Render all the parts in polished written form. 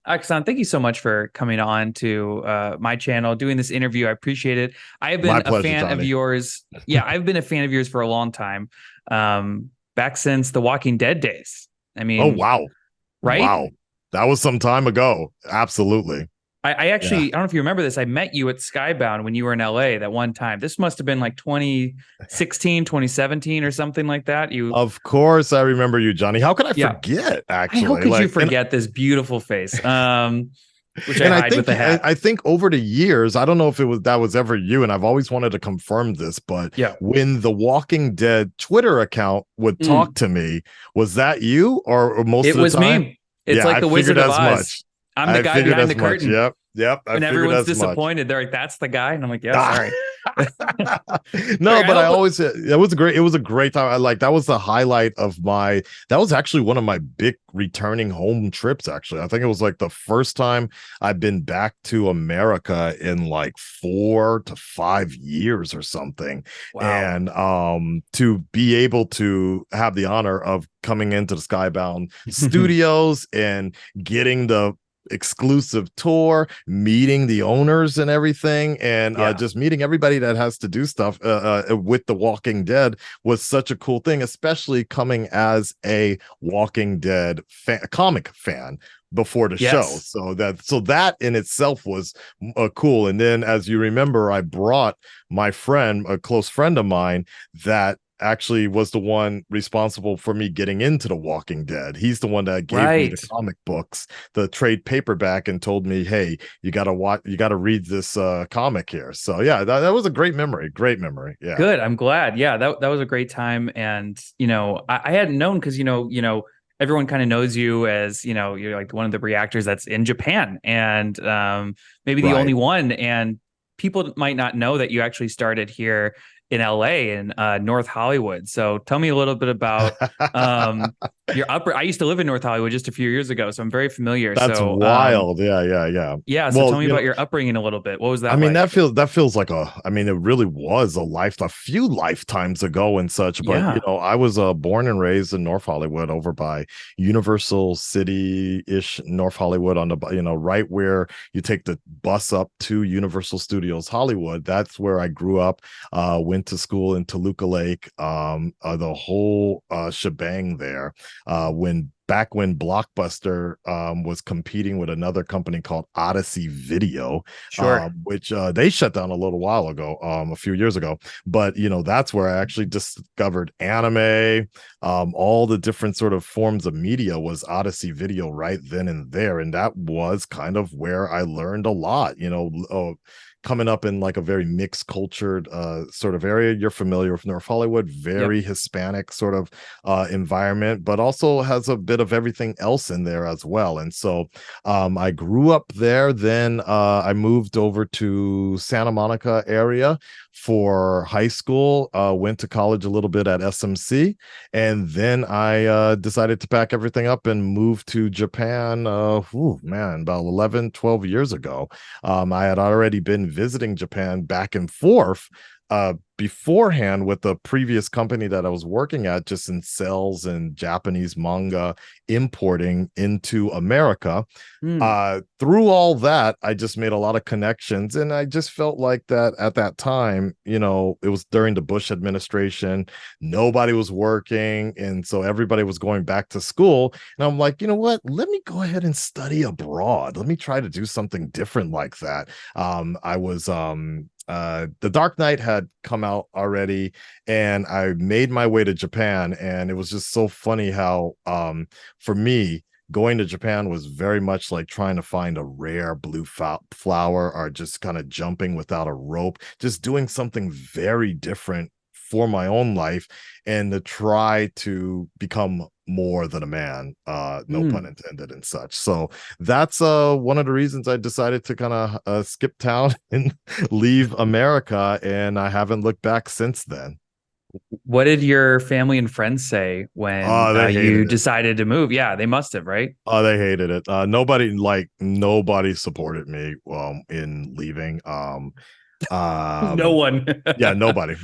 Akasan, thank you so much for coming on to my channel, doing this interview. I appreciate it. I have My been a pleasure, fan of Johnny. yours. Yeah, I've been a fan of yours for a long time, back since the Walking Dead days. I Oh, mean, wow. right? Wow. That was some time ago. Absolutely. I Yeah. actually, I don't know if you remember this. I met you at Skybound when you were in LA that one time. This must have been like 2016, 2017 or something like that. Of course, I remember you, Johnny. How could I Yeah. forget, How actually? could you Like, and forget this beautiful face? Which I and I hide with think a hat. I think over the years, I don't know if that was ever you, and I've always wanted to confirm this, but Yeah. when the Walking Dead Twitter account would talk Mm. to me, was that you or most It of the was time? me. It's Yeah, like I the figured Wizard of as Oz. much. I'm the I guy figured behind the as much. curtain. Yep. Yep. I And figured everyone's as much. disappointed. They're like, that's the guy. And I'm like, yeah, Ah. sorry. No, Sorry, I but I hope. always it was a great time. I like that was the highlight of my that was actually one of my big returning home trips actually. I think it was like the first time I've been back to America in like 4 to 5 years or something. Wow. And to be able to have the honor of coming into the Skybound studios and getting the exclusive tour, meeting the owners and everything, and Yeah. just meeting everybody that has to do stuff with The Walking Dead was such a cool thing, especially coming as a Walking Dead comic fan before the show. Yes. So that in itself was cool. And then, as you remember, I brought my friend, a close friend of mine, that actually was the one responsible for me getting into The Walking Dead. He's the one that gave me the Right. comic books, the trade paperback, and told me, "Hey, you got to watch, you got to read this comic here." So yeah, that was a great memory. Great memory. Yeah. Good. I'm glad. Yeah, that was a great time. And I hadn't known because everyone kind of knows you as, you're like one of the reactors that's in Japan and maybe the only Right. one. And people might not know that you actually started here in LA in North Hollywood. So tell me a little bit about um your upper. I used to live in North Hollywood just a few years ago, so I'm very familiar. That's So wild. Yeah, yeah, yeah. yeah, so Well, tell me about your upbringing a little bit. What was I that mean, like? that feels like I mean, it really was a few lifetimes ago and such. But Yeah. I was born and raised in North Hollywood, over by Universal City-ish, North Hollywood, on the right where you take the bus up to Universal Studios Hollywood. That's where I grew up. Went to school in Toluca Lake. The whole shebang there. When Back when Blockbuster was competing with another company called Odyssey Video, Sure. which they shut down a little while ago, a few years ago. But that's where I actually discovered anime, all the different sort of forms of media was Odyssey Video right then and there, and that was kind of where I learned a lot. Coming up in like a very mixed cultured sort of area. You're familiar with North Hollywood, Yep. very Hispanic sort of environment, but also has a bit of everything else in there as well. And so I grew up there. Then I moved over to Santa Monica area for high school, went to college a little bit at SMC, and then I decided to pack everything up and move to Japan, about 11, 12 years ago. I had already been visiting Japan back and forth beforehand with the previous company that I was working at, just in sales and Japanese manga importing into America. Hmm. Through all that, I just made a lot of connections, and I just felt like that at that time, it was during the Bush administration, nobody was working, and so everybody was going back to school. And I'm like, you know what? Let me go ahead and study abroad. Let me try to do something different like that. I was The Dark Knight had come out already, and I made my way to Japan, and it was just so funny how for me, going to Japan was very much like trying to find a rare blue flower, or just kind of jumping without a rope, just doing something very different for my own life, and to try to become more than a man, no pun Hmm. intended, and such. So that's one of the reasons I decided to kind of skip town and leave America, and I haven't looked back since then. What did your family and friends say when Oh, they you hated it. decided to move? Yeah, they must have, right? Oh, they hated it. Nobody supported me in leaving. No one. Yeah, nobody.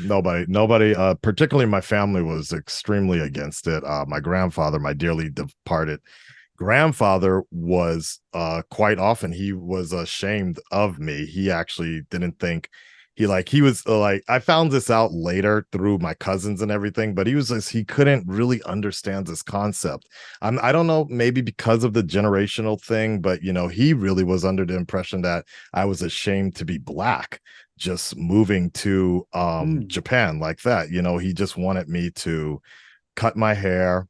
Particularly my family was extremely against it. My grandfather, my dearly departed grandfather was quite often he was ashamed of me. He actually didn't think he was like, I found this out later through my cousins and everything, but he was just, he couldn't really understand this concept. I don't know, maybe because of the generational thing, but he really was under the impression that I was ashamed to be black just moving to Mm. Japan like that. He just wanted me to cut my hair,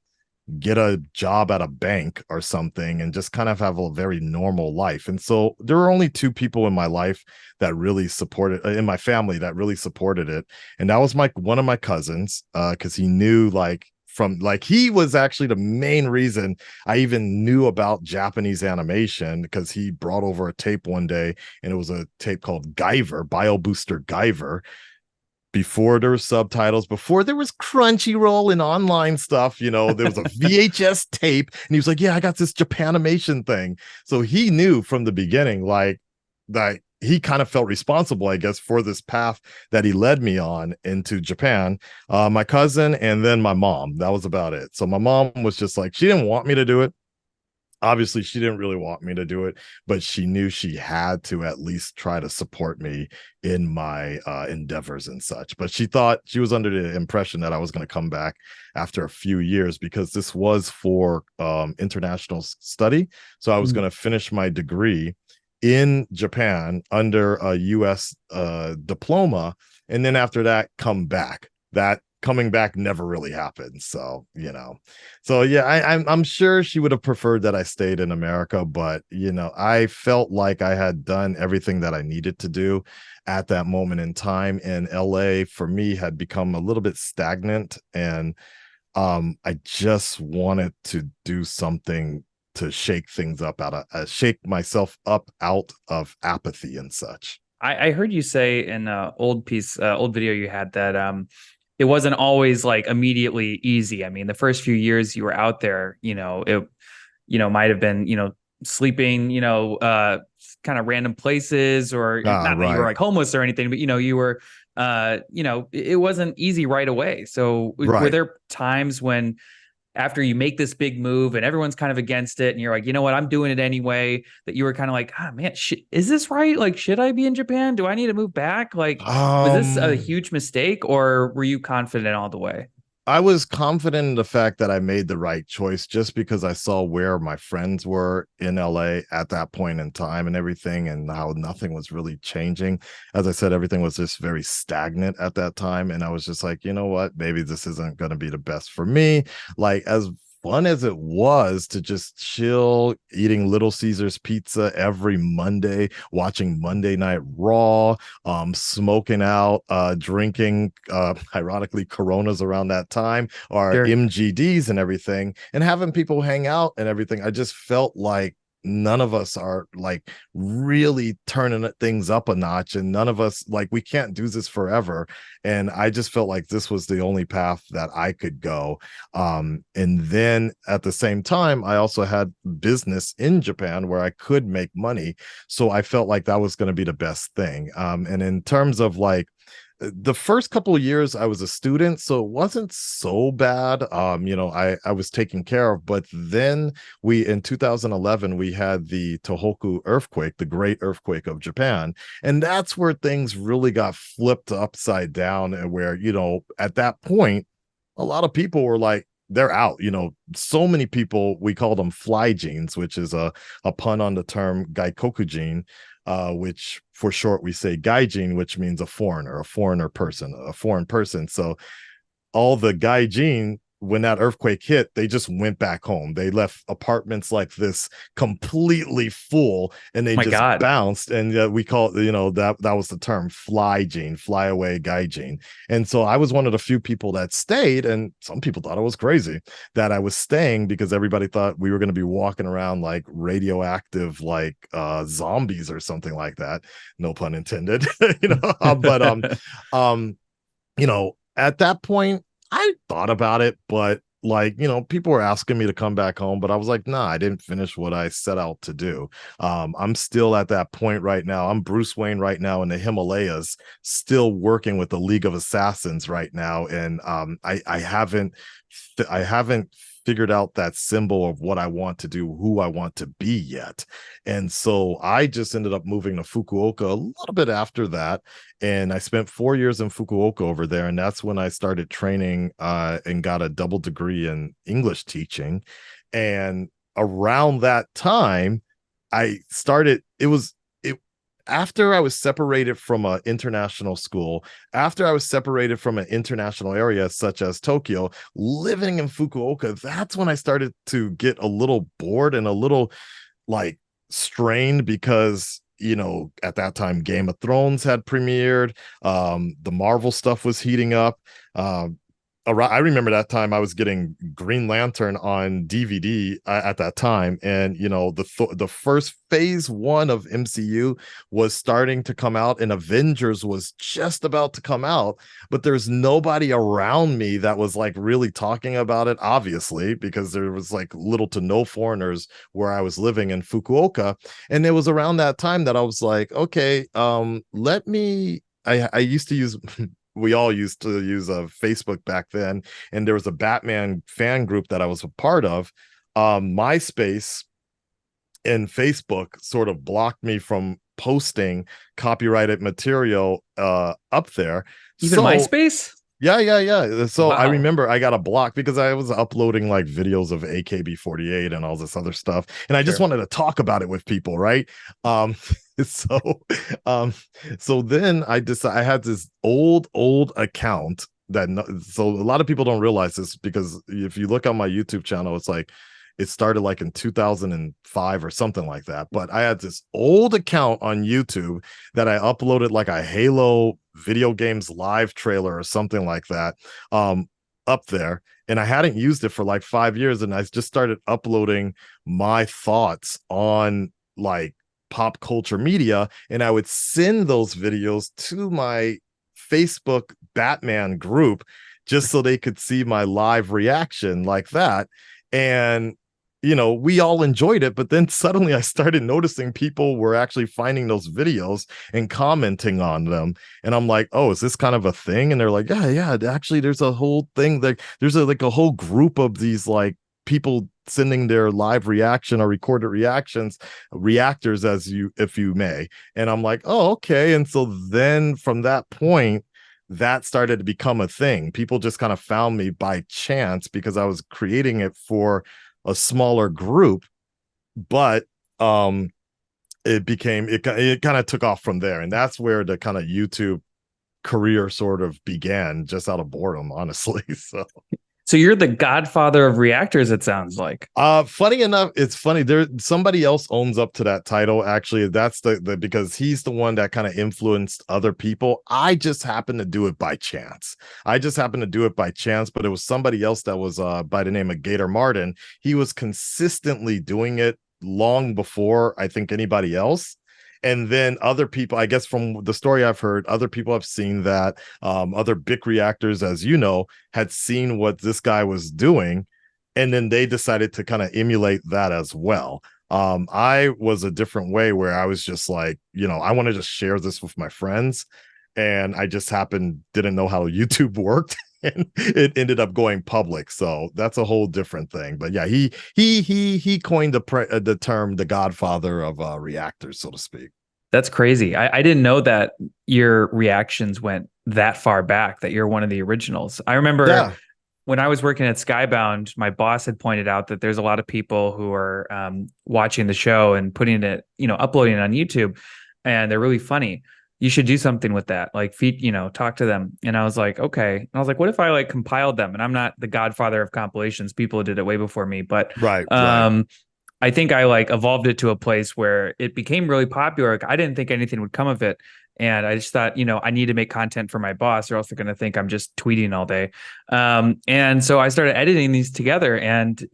get a job at a bank or something, and just kind of have a very normal life. And so there were only two people in my life that really supported, in my family, that really supported it. And that was one of my cousins, because he knew, like, from like, he was actually the main reason I even knew about Japanese animation, because he brought over a tape one day, and it was a tape called Guyver, Bio Booster Guyver, before there were subtitles, before there was Crunchyroll and online stuff. There was a VHS tape, and he was like, "Yeah, I got this Japanimation thing." So he knew from the beginning, like, that he kind of felt responsible, I guess, for this path that he led me on into Japan. My cousin, and then my mom. That was about it. So my mom was just like, she didn't want me to do it. Obviously, she didn't really want me to do it, but she knew she had to at least try to support me in my endeavors and such. But she thought, she was under the impression that I was going to come back after a few years, because this was for international study. So I was Mm. going to finish my degree in Japan under a US diploma, and then after that come back. That coming back never really happened. So, so yeah, I'm sure she would have preferred that I stayed in America, but I felt like I had done everything that I needed to do at that moment in time. And LA for me had become a little bit stagnant, and I just wanted to do something to shake things up, shake myself up out of apathy and such. I heard you say in a old video you had that it wasn't always like immediately easy. I mean, the first few years you were out there, it might have been, sleeping, kind of random places, or Ah, not that you were right, like homeless or anything, but you were it wasn't easy right away. So were right. there times when after you make this big move and everyone's kind of against it and you're like, you know what, I'm doing it anyway, that you were kind of like, ah, man, is this right? Like, should I be in Japan? Do I need to move back? Like, was this a Um, huge mistake, or were you confident all the way? I was confident in the fact that I made the right choice, just because I saw where my friends were in LA at that point in time and everything, and how nothing was really changing. As I said, everything was just very stagnant at that time. And I was just like, you know what? Maybe this isn't going to be the best for me. Like, as fun as it was to just chill eating Little Caesars pizza every Monday, watching Monday Night Raw, smoking out, drinking, ironically, Coronas around that time, or Sure. MGDs and everything, and having people hang out and everything. I just felt like none of us are like really turning things up a notch, and none of us, like, we can't do this forever. And I just felt like this was the only path that I could go. And then at the same time, I also had business in Japan where I could make money. So I felt like that was going to be the best thing. And in terms of like, the first couple of years I was a student, so it wasn't so bad. I was taken care of, but then we in 2011 we had the Tohoku earthquake, the great earthquake of Japan, and that's where things really got flipped upside down, and where, at that point a lot of people were like, they're out. So many people, we call them fly genes, which is a pun on the term gaikokujin, which for short we say gaijin, which means a foreigner person, a foreign person. So all the gaijin, when that earthquake hit, they just went back home. They left apartments like this completely full, and they My just God. bounced. And we call it, that was the term fly gene, fly away gaijin. And so I was one of the few people that stayed, and some people thought I was crazy that I was staying, because everybody thought we were going to be walking around like radioactive, like zombies or something like that. No pun intended. But um at that point, I thought about it, but like, people were asking me to come back home, but I was like, nah, I didn't finish what I set out to do. I'm still at that point right now. I'm Bruce Wayne right now in the Himalayas, still working with the League of Assassins right now. And I haven't figured out that symbol of what I want to do, who I want to be yet. And so I just ended up moving to Fukuoka a little bit after that. And I spent 4 years in Fukuoka over there. And that's when I started training and got a double degree in English teaching. And around that time, I started, after I was separated from an international school, after I was separated from an international area such as Tokyo, living in Fukuoka, that's when I started to get a little bored and a little like strained because at that time Game of Thrones had premiered, the Marvel stuff was heating up. I remember that time I was getting Green Lantern on DVD at that time, and the first phase 1 of MCU was starting to come out, and Avengers was just about to come out, but there's nobody around me that was like really talking about it, obviously, because there was like little to no foreigners where I was living in Fukuoka. And it was around that time that I was like, okay, let me I used to use we all used to use Facebook back then, and there was a Batman fan group that I was a part of. MySpace and Facebook sort of blocked me from posting copyrighted material up there. Even MySpace? Yeah. So I Wow. remember I got a block because I was uploading like videos of AKB48 and all this other stuff, and I just Sure. wanted to talk about it with people, right? So um so then I had this old account that so a lot of people don't realize this, because if you look on my YouTube channel, it's like it started like in 2005 or something like that. But I had this old account on YouTube that I uploaded like a Halo video games live trailer or something like that up there. And I hadn't used it for like 5 years. And I just started uploading my thoughts on like pop culture media. And I would send those videos to my Facebook Batman group just so they could see my live reaction like that. And we all enjoyed it, but then suddenly I started noticing people were actually finding those videos and commenting on them. And I'm like, oh, is this kind of a thing? And they're like, yeah, actually, there's a whole thing that there's like a whole group of these like people sending their live reaction or recorded reactions, reactors, if you may. And I'm like, oh, okay. And so then from that point, that started to become a thing. People just kind of found me by chance because I was creating it for a smaller group, but it kind of took off from there. And that's where the kind of YouTube career sort of began, just out of boredom, honestly. So you're the godfather of reactors, it sounds like. Funny enough, it's funny, there somebody else owns up to that title. Actually, that's the because he's the one that kind of influenced other people. I just happened to do it by chance. But it was somebody else that was by the name of Gator Martin. He was consistently doing it long before I think anybody else. And then other people, I guess from the story I've heard, other people have seen that. Other big reactors, as you know, had seen what this guy was doing, and then they decided to kind of emulate that as well. I was a different way, where I was just like, I want to just share this with my friends, and I just didn't know how YouTube worked. And it ended up going public, so that's a whole different thing. But yeah, he coined the term the godfather of reactors, so to speak. That's crazy. I didn't know that your reactions went that far back, that you're one of the originals. I remember Yeah. when I was working at Skybound, my boss had pointed out that there's a lot of people who are watching the show and putting it, uploading it on YouTube, and they're really funny. You should do something with that, like talk to them. And I was like, okay. And I was like, what if I like compiled them? And I'm not the godfather of compilations. People did it way before me, but Right. I think I like evolved it to a place where it became really popular. Like, I didn't think anything would come of it. And I just thought, I need to make content for my boss, or else they're going to think I'm just tweeting all day. And so I started editing these together, and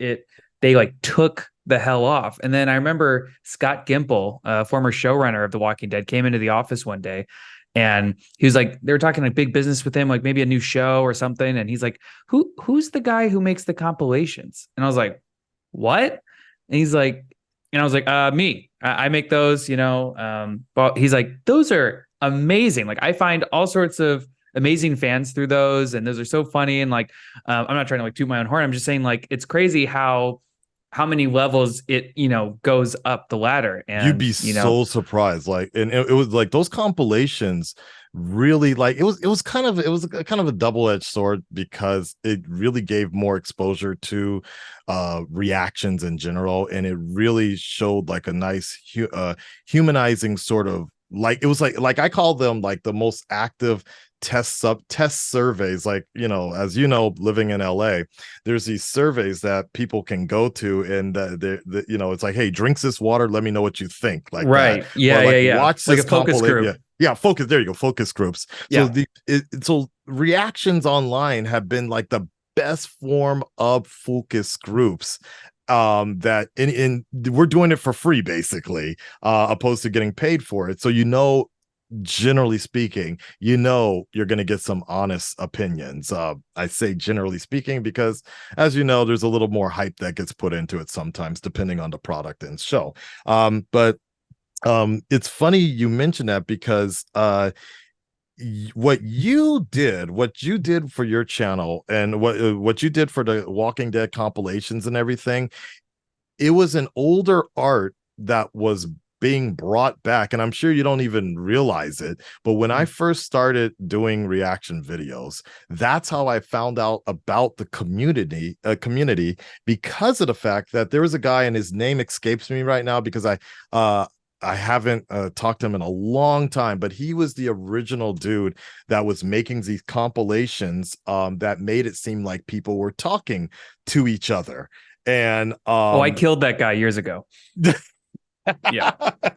they like took the hell off. And then I remember Scott Gimple, former showrunner of The Walking Dead, came into the office one day, and he was like, they were talking like big business with him, like maybe a new show or something. And he's like, who's the guy who makes the compilations? And I was like, what? And he's like, and I was like, me, I make those, but he's like, those are amazing. Like, I find all sorts of amazing fans through those, and those are so funny. And like, I'm not trying to like toot my own horn. I'm just saying like it's crazy how many levels it goes up the ladder, You'd and be so surprised. Like, and it was like those compilations really, like, it was kind of, it was a kind of a double-edged sword because it really gave more exposure to reactions in general, and it really showed like a nice humanizing sort of, like, it was like I call them like the most active test surveys. Like, as you know, living in LA, there's these surveys that people can go to, and it's like, hey, drinks this water, let me know what you think, like that. right. Or Yeah, yeah, like, yeah. watch Like this a focus compilation. group. Yeah, focus, there you go, focus groups. So Yeah. so reactions online have been like the best form of focus groups, that in we're doing it for free, basically, opposed to getting paid for it. So, generally speaking, you're going to get some honest opinions. I say generally speaking because, as you know, there's a little more hype that gets put into it sometimes, depending on the product and show. But it's funny you mentioned that because what you did for your channel, and what you did for the Walking Dead compilations and everything, it was an older art that was being brought back, and I'm sure you don't even realize it, but when I first started doing reaction videos, that's how I found out about the community, because of the fact that there was a guy, and his name escapes me right now because I haven't talked to him in a long time, but he was the original dude that was making these compilations, that made it seem like people were talking to each other. And Oh, I killed that guy years ago. Yeah.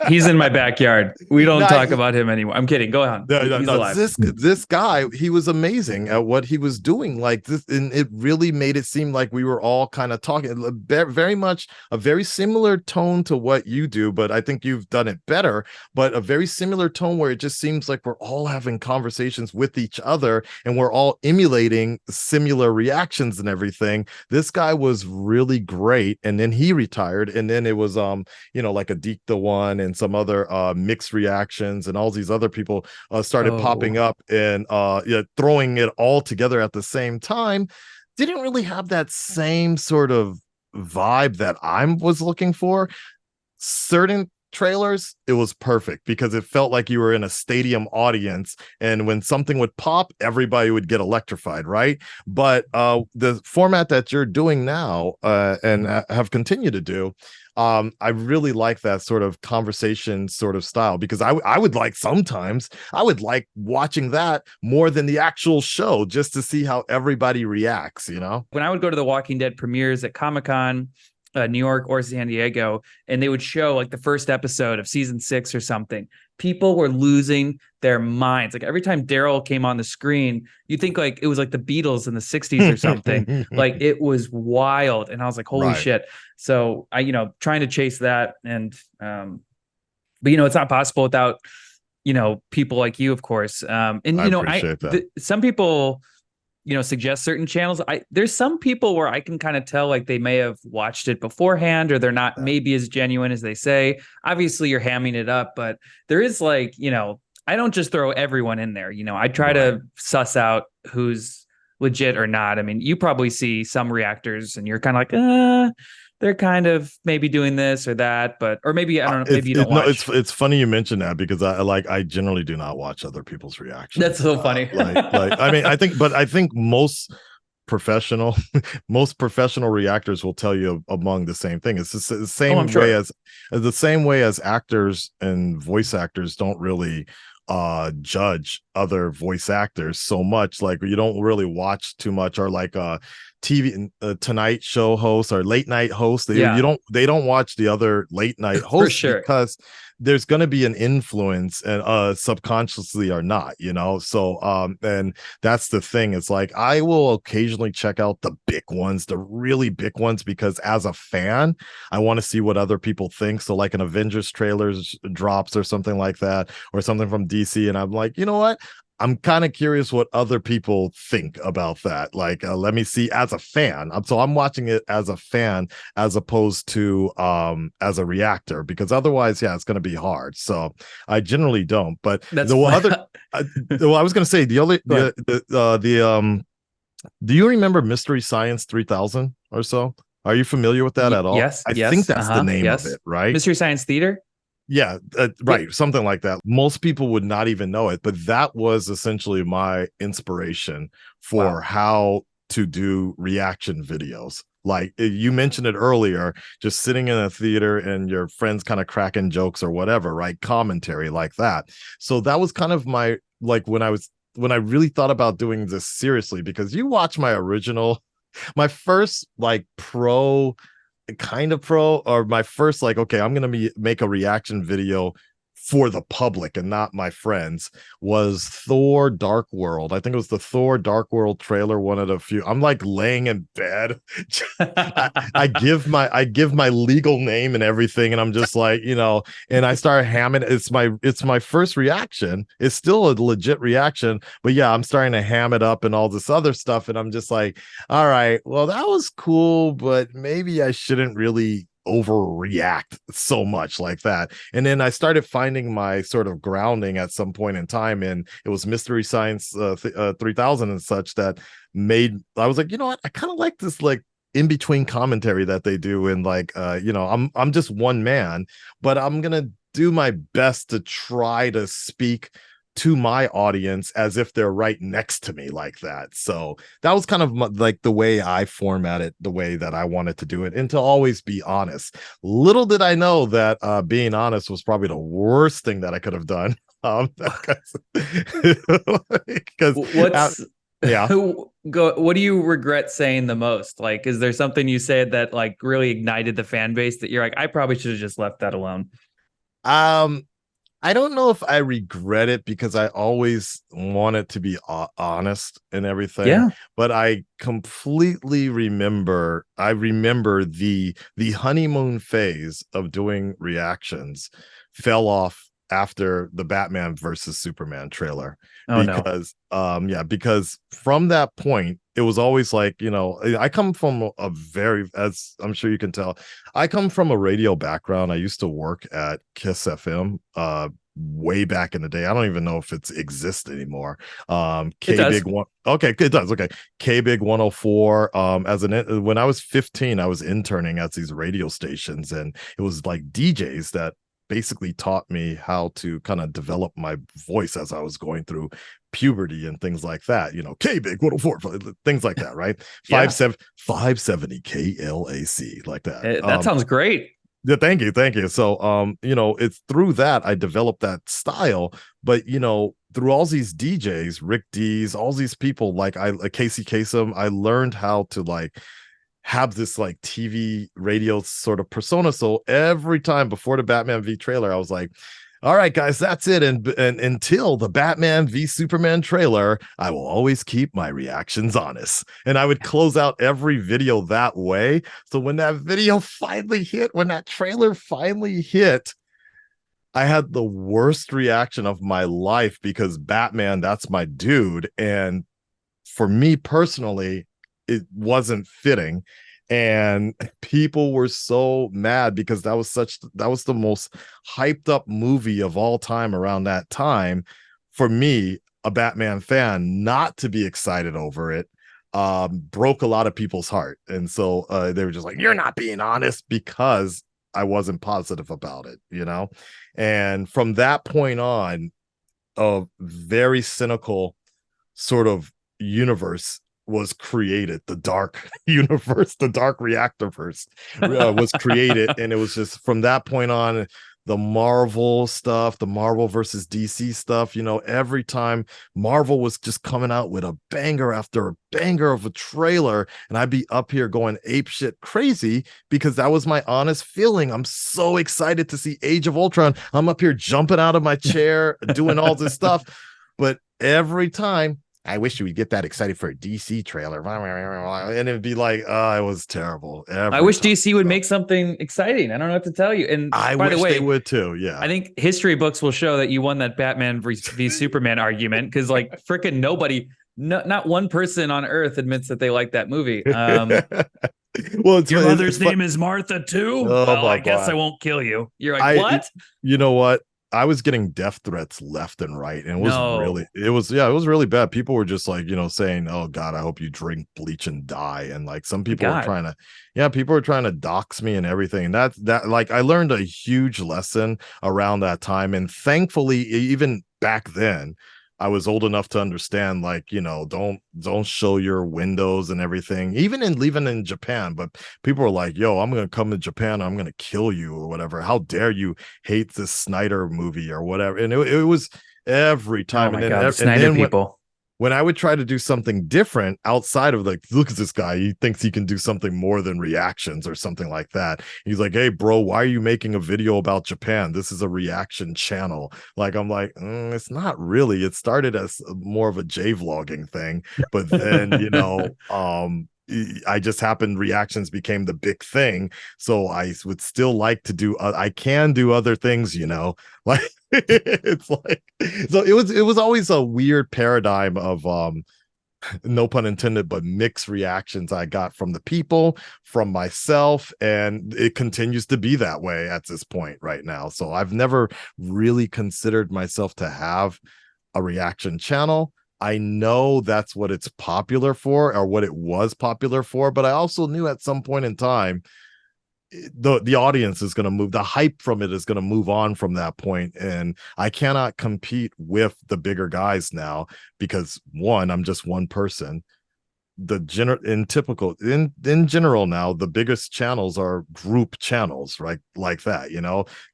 He's in my backyard. We don't now, talk about him anymore. I'm kidding. Go on. no, no, He's no. alive. This guy, he was amazing at what he was doing. Like this, and it really made it seem like we were all kind of talking very much a very similar tone to what you do, but I think you've done it better. But a very similar tone where it just seems like we're all having conversations with each other, and we're all emulating similar reactions and everything. This guy was really great, and then he retired, and then it was like a Deke the One and some other mixed reactions, and all these other people started popping Oh, up, and throwing it all together at the same time didn't really have that same sort of vibe that I was looking for. Certain trailers, it was perfect because it felt like you were in a stadium audience, and when something would pop, everybody would get electrified, right? But the format that you're doing now, and have continued to do, I really like that sort of conversation sort of style, because I would like, sometimes I would like watching that more than the actual show, just to see how everybody reacts. when I would go to the Walking Dead premieres at Comic-Con, New York or San Diego, and they would show like the first episode of season 6 or something, people were losing their minds. Like every time Daryl came on the screen, you think like it was like the Beatles in the 60s or something. Like it was wild. And I was like, holy Right. shit. So I, trying to chase that. And, but it's not possible without, people like you, of course. And, I appreciate that. some people, suggest certain channels. There's some people where I can kind of tell like they may have watched it beforehand, or they're not Yeah. maybe as genuine as they say. Obviously you're hamming it up, but there is like, I don't just throw everyone in there. I try Right. to suss out who's legit or not. I mean, you probably see some reactors and you're kind of like, they're kind of maybe doing this or that, but, or maybe, I don't know, maybe you don't No, watch. it's funny you mention that, because I generally do not watch other people's That's reactions. so funny. I mean, I think professional most professional reactors will tell you among the same thing. It's just the Oh, I'm same way sure. as actors and voice actors don't really judge other voice actors so much. Like, you don't really watch too much, or like TV Tonight Show hosts or late night hosts. Yeah, They don't watch the other late night for hosts, sure. because there's going to be an influence, and subconsciously or not, so and that's the thing. It's like, I will occasionally check out the big ones, the really big ones, because as a fan, I want to see what other people think. So like an Avengers trailers drops or something like that, or something from DC, and I'm like, you know what, I'm kind of curious what other people think about that. Like, let me see, as a fan. So I'm watching it as a fan, as opposed to as a reactor, because otherwise, yeah, it's going to be hard. So I generally don't. But That's the other fun. well, I was going to say the only Go ahead. the do you remember Mystery Science 3000 or so? Are you familiar with that at all? Yes, I think yes, that's the name of yes. it, right? Mystery Science Theater. Yeah, Yep. right, something like that. Most people would not even know it, but that was essentially my inspiration for Wow. how to do reaction videos. Like you mentioned it earlier, just sitting in a theater and your friends kind of cracking jokes or whatever, right? Commentary like that. So that was kind of my like when I really thought about doing this seriously, because you watch my original, my first like kind of pro, or my first like, okay, I'm gonna make a reaction video for the public and not my friends, was Thor Dark World. I think it was the Thor Dark World trailer, one of the few. I'm like laying in bed. I give my legal name and everything, and I'm just like, and I start hamming. It's my first reaction. It's still a legit reaction, but yeah, I'm starting to ham it up and all this other stuff, and I'm just like, all right, well, that was cool, but maybe I shouldn't really overreact so much like that. And then I started finding my sort of grounding at some point in time, and it was Mystery Science 3000 and such that made I was like, you know what, I kind of like this like in between commentary that they do, and like I'm just one man, but I'm gonna do my best to try to speak to my audience as if they're right next to me like that. So that was kind of like the way I formatted the way that I wanted to do it, and to always be honest. Little did I know that being honest was probably the worst thing that I could have done. Because What's yeah. what do you regret saying the most? Like, is there something you said that like really ignited the fan base that you're like, I probably should have just left that alone? Um, I don't know if I regret it, because I always wanted to be honest and everything, Yeah. but I completely remember. I remember the honeymoon phase of doing reactions fell off after the Batman versus Superman trailer, Oh no. because because from that point it was always like, I come from a very, as I'm sure you can tell, I come from a radio background. I used to work at Kiss FM way back in the day. I don't even know if it exists anymore. It K does. Big One. Okay, it does. Okay. K Big 104. When I was 15, I was interning at these radio stations, and it was like DJs that basically taught me how to kind of develop my voice as I was going through puberty and things like that. K Big 104, things like that, right? Yeah. 570 KLAC, like that. That sounds great. Yeah, thank you, thank you. So, it's through that I developed that style, but through all these DJs, Rick D's, all these people, like Casey Kasem, I learned how to like have this like TV radio sort of persona. So every time before the Batman v trailer, I was like, all right, guys, that's it. And until the Batman v Superman trailer, I will always keep my reactions honest. And I would close out every video that way. So when that video finally hit, when that trailer finally hit, I had the worst reaction of my life, because Batman, that's my dude. And for me personally, it wasn't fitting. And people were so mad, because that was the most hyped up movie of all time around that time. For me, a Batman fan, not to be excited over it broke a lot of people's heart. And so they were just like, you're not being honest, because I wasn't positive about it. And from that point on, a very cynical sort of universe was created. The dark universe, the dark reactorverse was created. And it was just from that point on, the Marvel stuff, the Marvel versus DC stuff, every time Marvel was just coming out with a banger after a banger of a trailer, and I'd be up here going apeshit crazy, because that was my honest feeling. I'm so excited to see Age of Ultron. I'm up here jumping out of my chair, doing all this stuff. But every time, I wish you would get that excited for a DC trailer. And it'd be like, oh, it was terrible. I Every wish time. DC would So make something exciting. I don't know what to tell you. And I by the wish they way, would too. Yeah. I think history books will show that you won that Batman v Superman argument, because like freaking nobody, not one person on Earth admits that they like that movie. Well, Your mother's it's fun. name is Martha too? Oh Well, my I guess I God. won't kill you. You're like, I, what? you know what? I was getting death threats left and right, and No. it was really bad. People were just like, saying, "Oh God, I hope you drink bleach and die." And like some My people were God. trying to, yeah, people were trying to dox me and everything. And that like I learned a huge lesson around that time, and thankfully, even back then, I was old enough to understand, like, don't show your windows and everything, even in leaving in Japan. But people were like, "Yo, I'm gonna come to Japan, I'm gonna kill you or whatever. How dare you hate this Snyder movie or whatever." And it was every Oh time. my And then God. The and Snyder then people. when I would try to do something different outside of, like, look at this guy, he thinks he can do something more than reactions or something like that. He's like, "Hey, bro, why are you making a video about Japan? This is a reaction channel." Like, I'm like, it's not really. It started as more of a J vlogging thing, but then, I just happened reactions became the big thing. So I would still like to do, I can do other things, like it's like, so it was always a weird paradigm of no pun intended, but mixed reactions I got from the people, from myself, and it continues to be that way at this point right now. So I've never really considered myself to have a reaction channel. I know that's what it's popular for, or what it was popular for, but I also knew at some point in time the audience is going to move, the hype from it is going to move on from that point, and I cannot compete with the bigger guys now, because one, I'm just one person. In general now, the biggest channels are group channels, right? Like that,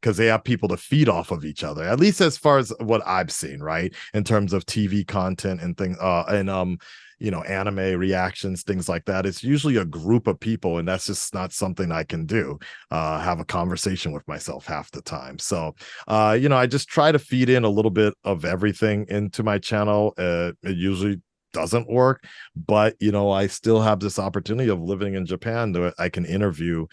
because they have people to feed off of each other, at least as far as what I've seen, right? In terms of TV content and things, and anime reactions, things like that. It's usually a group of people, and that's just not something I can do. Have a conversation with myself half the time. So I just try to feed in a little bit of everything into my channel. It usually doesn't work, but I still have this opportunity of living in Japan that I can interview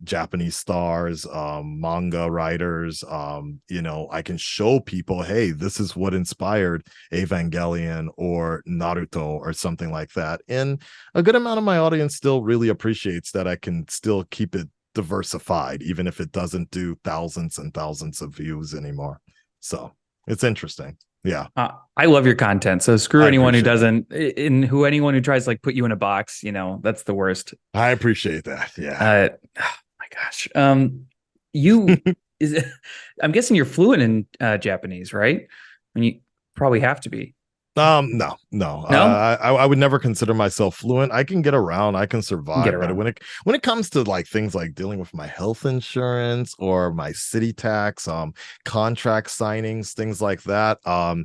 Japanese stars, manga writers. I can show people, hey, this is what inspired Evangelion or Naruto or something like that, and a good amount of my audience still really appreciates that I can still keep it diversified, even if it doesn't do thousands and thousands of views anymore. So it's interesting. Yeah, I love your content. So screw I anyone who appreciate that. doesn't, anyone who tries to like put you in a box, that's the worst. I appreciate that. Yeah. Oh my gosh. You is it, I'm guessing you're fluent in Japanese, right? And you probably have to be. No, no. No? I would never consider myself fluent. I can get around, I can You can get survive, but around. when it comes to like things like dealing with my health insurance or my city tax, contract signings, things like that, nah,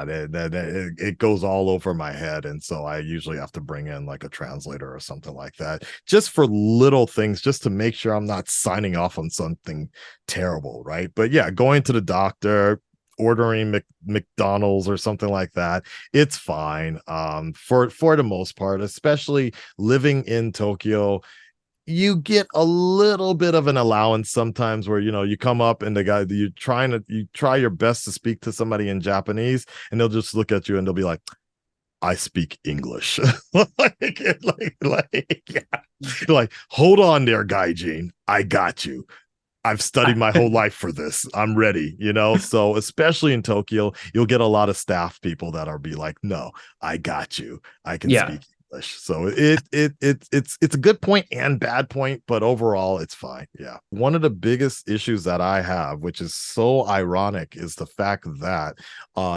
it goes all over my head, and so I usually have to bring in like a translator or something like that, just for little things, just to make sure I'm not signing off on something terrible, right? But yeah, going to the doctor, ordering McDonald's or something like that, it's fine. For the most part, especially living in Tokyo, you get a little bit of an allowance sometimes, where you come up and the guy, you try your best to speak to somebody in Japanese, and they'll just look at you and they'll be like, "I speak English." Yeah. Like, hold on there, Gaijin, I got you. I've studied my whole life for this. I'm ready, So especially in Tokyo, you'll get a lot of staff people that are be like, "No, I got you. I can Yeah. speak English." So it's a good point and bad point, but overall it's fine. Yeah. One of the biggest issues that I have, which is so ironic, is the fact that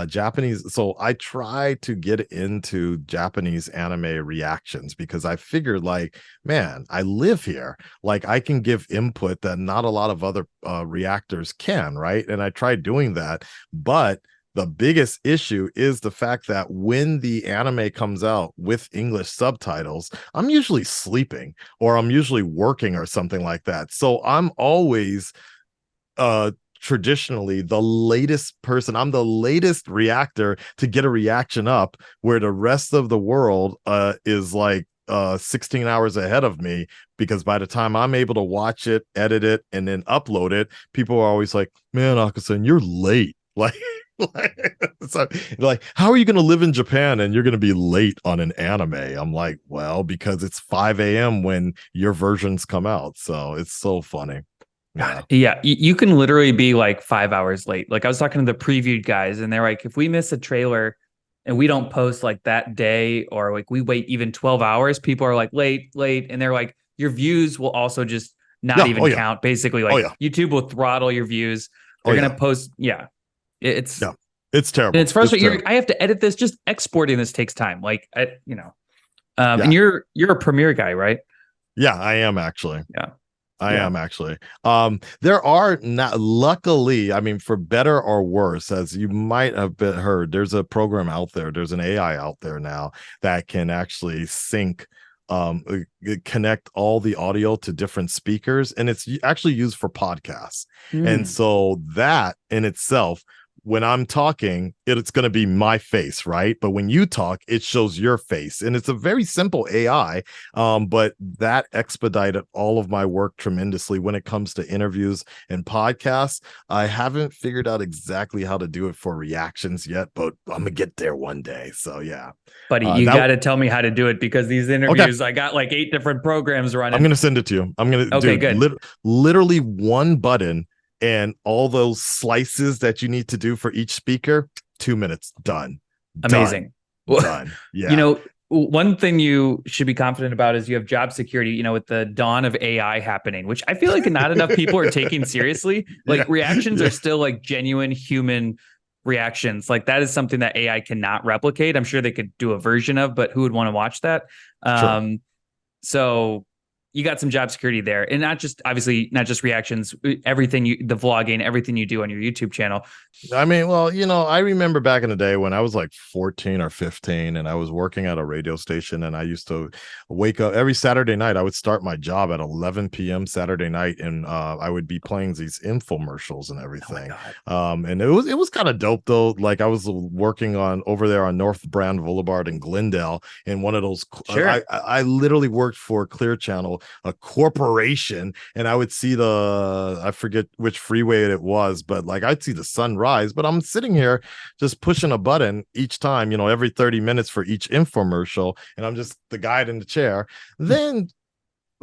Japanese, so I try to get into Japanese anime reactions, because I figured, like, man, I live here, like I can give input that not a lot of other reactors can, right? And I tried doing that, but the biggest issue is the fact that when the anime comes out with English subtitles, I'm usually sleeping, or I'm usually working or something like that. So I'm always traditionally the latest person. I'm the latest reactor to get a reaction up, where the rest of the world is like 16 hours ahead of me, because by the time I'm able to watch it, edit it, and then upload it, people are always like, "Man, Akasan, you're late." Like, so, like, how are you going to live in Japan and you're going to be late on an anime? I'm like, well, because it's 5 a.m. when your versions come out. So it's so funny. Yeah. God, yeah, you can literally be like 5 hours late. Like I was talking to the previewed guys, and they're like, if we miss a trailer and we don't post like that day, or like we wait even 12 hours, people are like late, and they're like, your views will also just not Yeah. Oh even yeah. count. Basically, Oh like yeah. YouTube will throttle your views. Oh They're gonna yeah. post, yeah. It's Yeah. It's and terrible. it's It's frustrating. terrible. I have to edit this. Just exporting this takes time. Like and Yeah. you're a Premiere guy, right? Yeah, I am actually. Yeah, I yeah. am actually. There are not, luckily, I mean, for better or worse, as you might have been heard, there's a program out there, there's an AI out there now that can actually sync, connect all the audio to different speakers, and it's actually used for podcasts. And Hmm. so that in itself, when I'm talking, it's going to be my face, right? But when you talk, it shows your face. And it's a very simple AI, but that expedited all of my work tremendously when it comes to interviews and podcasts. I haven't figured out exactly how to do it for reactions yet, but I'm gonna get there one day. So yeah, Buddy, you that got to tell me how to do it because these okay. interviews, I got like 8 different programs I'm running. gonna send it to you. I'm gonna, Okay, dude, good. literally one button and all those slices that you need to do for each speaker. 2 minutes, done, done, Amazing. Well, done. Yeah, one thing you should be confident about is you have job security, with the dawn of AI happening, which I feel like not enough people are taking seriously. Like yeah, reactions are yeah. still like genuine human reactions. Like that is something that AI cannot replicate. I'm sure they could do a version of, but who would want to watch that? True. So you got some job security there, and not just reactions, everything the vlogging, everything you do on your YouTube channel. I mean, well, I remember back in the day when I was like 14 or 15 and I was working at a radio station, and I used to wake up every Saturday night. I would start my job at 11 p.m. Saturday night, and I would be playing these infomercials and Oh my everything. God. And it was kind of dope though. Like I was working on over there on North Brand Boulevard in Glendale in one of those. Sure. I literally worked for Clear Channel, a corporation, and I would see I forget which freeway it was, but like I'd see the sunrise, but I'm sitting here just pushing a button each time, every 30 minutes for each infomercial, and I'm just the guy in the chair. Then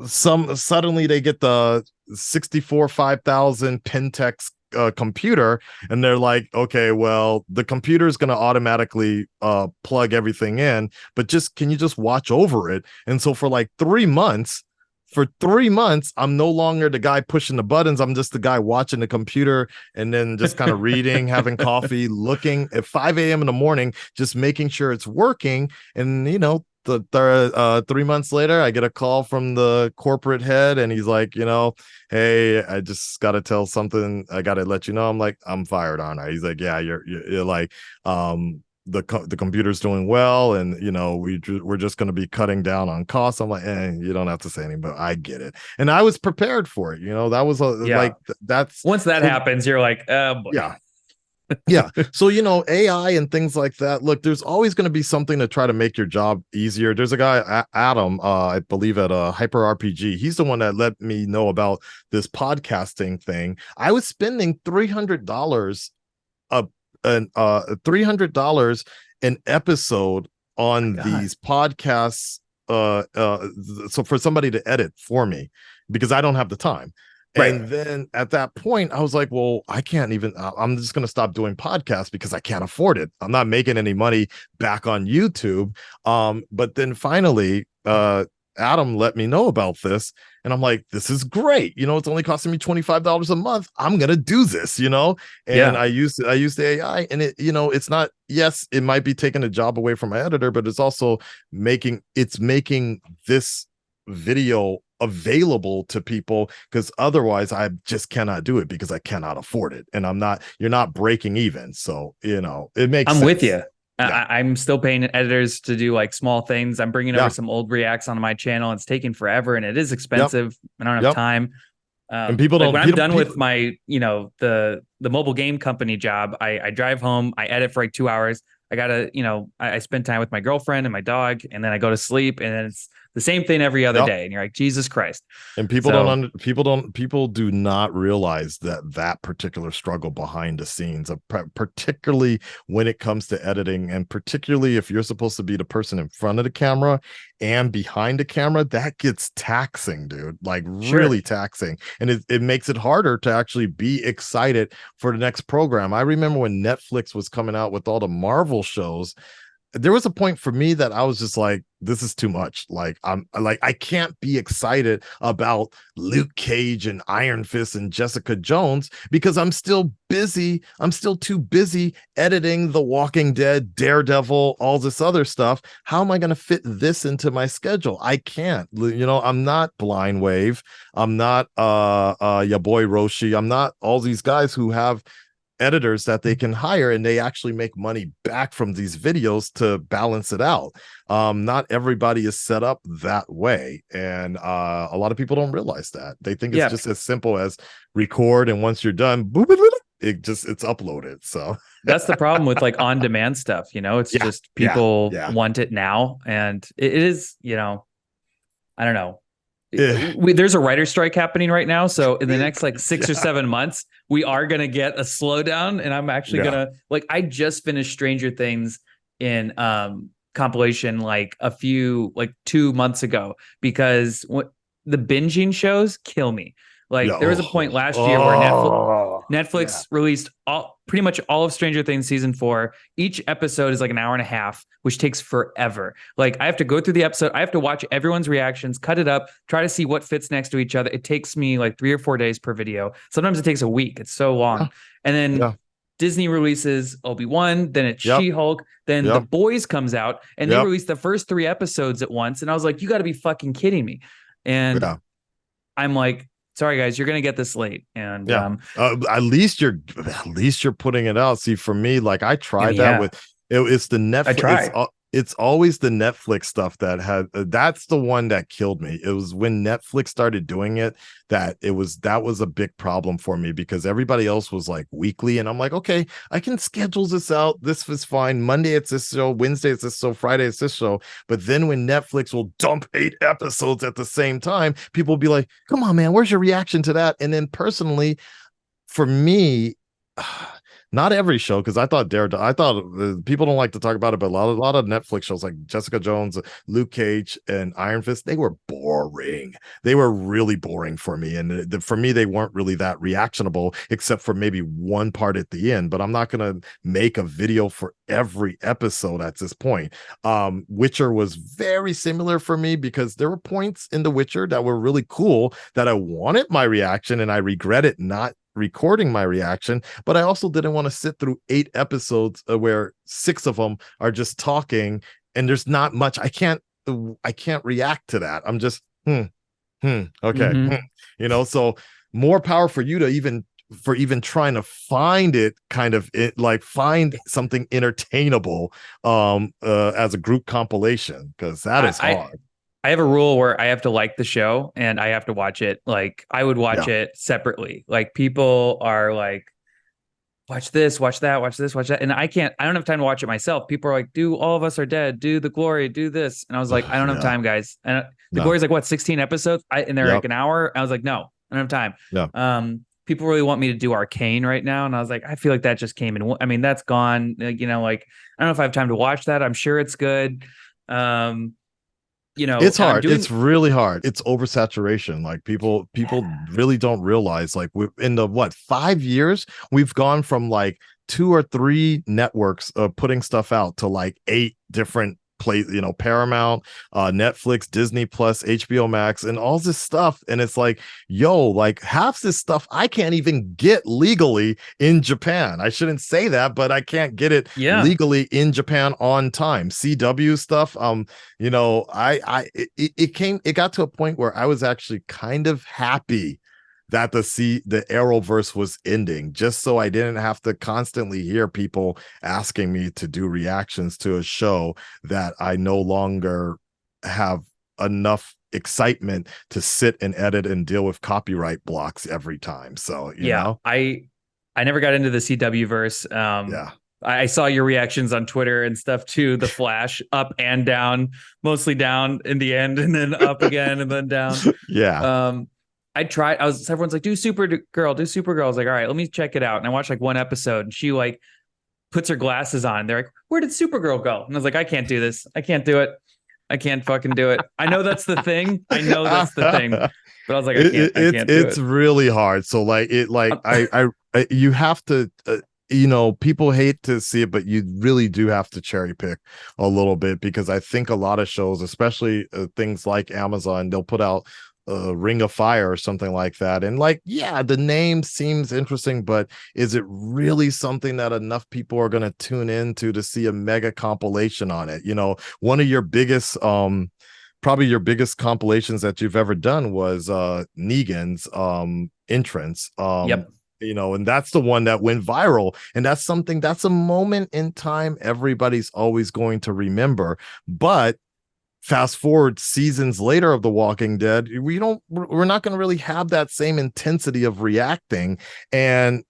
suddenly they get the 64 5000 Pentex computer, and they're like, okay, well, the computer is going to automatically plug everything in, but just can you just watch over it? And so for like 3 months, I'm no longer the guy pushing the buttons. I'm just the guy watching the computer and then just kind of reading, having coffee, looking at 5 a.m. in the morning, just making sure it's working. And, 3 months later, I get a call from the corporate head, and he's like, hey, I just got to tell something. I got to let you know. I'm like, I'm fired, aren't I? He's like, yeah, you're like, the computer's doing well, and we're just going to be cutting down on costs. I'm like, you don't have to say anything, but I get it, and I was prepared for it. That was Yeah. like that's Once that so. happens, you're like, oh boy. Yeah, yeah. So, AI and things like that. Look, there's always going to be something to try to make your job easier. There's a guy, Adam, I believe at Hyper RPG. He's the one that let me know about this podcasting thing. I was spending $300 $300 an episode Oh my on God. these podcasts, so for somebody to edit for me, because I don't have the time. Right. And then at that point, I was like, well, I can't even, I'm just going to stop doing podcasts because I can't afford it. I'm not making any money back on YouTube. But then finally, Adam let me know about this. And I'm like, this is great. It's only costing me $25 a month. I'm going to do this, and Yeah. I used the AI, and it's not, yes, it might be taking a job away from my editor, but it's also making this video available to people, because otherwise I just cannot do it because I cannot afford it, and you're not breaking even. So it makes I'm with sense. you. Yeah, I'm still paying editors to do like small things. I'm bringing over yeah, some old reacts onto my channel. It's taking forever and it is yep, expensive. I don't have yep. time. And people Like don't when I'm done people with my, the mobile game company job, I drive home, I edit for like 2 hours. I gotta, I spend time with my girlfriend and my dog, and then I go to sleep, and then it's the same thing every other Yep. day. And you're like, Jesus Christ. And So people do not realize that particular struggle behind the scenes, particularly when it comes to editing, and particularly if you're supposed to be the person in front of the camera and behind the camera, that gets taxing, dude. Like really sure. taxing. And it makes it harder to actually be excited for the next program. I remember when Netflix was coming out with all the Marvel shows, there was a point for me that I was just like, this is too much. Like, I can't be excited about Luke Cage and Iron Fist and Jessica Jones because I'm still busy. I'm still too busy editing The Walking Dead, Daredevil, all this other stuff. How am I going to fit this into my schedule? I can't. I'm not Blind Wave. I'm not your boy Roshi. I'm not all these guys who have editors that they can hire, and they actually make money back from these videos to balance it out. Not everybody is set up that way, and a lot of people don't realize that. They think it's Yeah. just as simple as record, and once you're done, boop, it's uploaded. So That's the problem with like on demand stuff. It's yeah, just people yeah. want it now. And it is, I don't know. Eh, There's a writer strike happening right now. So in the next like 6 or yeah, 7 months, we are going to get a slowdown. And I'm actually going yeah. to like, I just finished Stranger Things in compilation like 2 months ago because what the binging shows kill me. Yeah. Like there was a point Oh, last year where oh, yeah. Netflix released pretty much all of Stranger Things season 4. Each episode is like an hour and a half, which takes forever. Like I have to go through the episode. I have to watch everyone's reactions, cut it up, try to see what fits next to each other. It takes me like 3 or 4 days per video. Sometimes it takes a week. It's so Yeah. long. And then Yeah. Disney releases Obi-Wan, then it's Yep. She-Hulk, then The Yep. Boys comes out, and they Yep. release the first 3 episodes at once. And I was like, you got to be fucking kidding me. And Yeah. I'm like, sorry guys, you're gonna get this late. And Yeah. At least you're putting it out. See, for me, like I tried that yeah, with it's the I Netflix. tried. It's always the Netflix stuff that had that's the one that killed me. It was when Netflix started doing it that was a big problem for me because everybody else was like weekly, and I'm like, okay, I can schedule this out. This is fine. Monday it's this show, Wednesday it's this show, Friday it's this show. But then when Netflix will dump 8 episodes at the same time, people will be like, come on, man, where's your reaction to that? And then personally, for me, not every show, because I thought people don't like to talk about it, but a lot of Netflix shows like Jessica Jones, Luke Cage, and Iron Fist, they were boring. They were really boring for me, and for me, they weren't really that reactionable, except for maybe one part at the end. But I'm not gonna make a video for every episode at this point. Witcher was very similar for me because there were points in The Witcher that were really cool that I wanted my reaction, and I regret it not recording my reaction, but I also didn't want to sit through 8 episodes where 6 of them are just talking and there's not much. I can't react to that. I'm just okay. Mm-hmm. So more power for you to even trying to find it kind of like find something entertainable as a group compilation, because that is I hard. I have a rule where I have to like the show and I have to watch it. Like I would watch Yeah. it separately. Like people are like, watch this, watch that, watch this, watch that. And I don't have time to watch it myself. People are like, do All of Us Are Dead, do The Glory, do this. And I was like, I don't have Yeah. time, guys. And The No. Glory is like what, 16 episodes? And they're Yep. like an hour. I was like, no, I don't have time. Yeah. People really want me to do Arcane right now. And I was like, I feel like that just came in. I mean, that's gone. Like, I don't know if I have time to watch that. I'm sure it's good. It's And I'm hard. doing, It's really hard. It's oversaturation. Like people really don't realize, like in the 5 years we've gone from like 2 or 3 networks putting stuff out to like 8 different Paramount, Netflix, Disney Plus, HBO Max, and all this stuff. And it's like, like half this stuff I can't even get legally in Japan. I shouldn't say that, but I can't get it yeah. legally in Japan on time. CW stuff. It got to a point where I was actually kind of happy that the Arrowverse was ending, just so I didn't have to constantly hear people asking me to do reactions to a show that I no longer have enough excitement to sit and edit and deal with copyright blocks every time. So, Yeah. I never got into the CW verse. Yeah. I saw your reactions on Twitter and stuff too. The Flash up and down, mostly down in the end, and then up again and then down. Yeah. Um, I tried. Everyone's like, do Supergirl, do Supergirl. I was like, all right, let me check it out. And I watched like one episode, and she like puts her glasses on. They're like, where did Supergirl go? And I was like, I can't do this. I can't do it. I can't fucking do it. I know that's the thing. I know that's the thing. But I was like, I can't do it's it. really hard. So like it like you have to people hate to see it, but you really do have to cherry pick a little bit, because I think a lot of shows, especially things like Amazon, they'll put out Ring of Fire or something like that, and like, yeah, the name seems interesting, but is it really something that enough people are going to tune into to see a mega compilation on it? One of your biggest probably your biggest compilations that you've ever done was Negan's entrance. Yep. And that's the one that went viral, and that's a moment in time everybody's always going to remember. But fast forward seasons later of The Walking Dead, we're not going to really have that same intensity of reacting. And,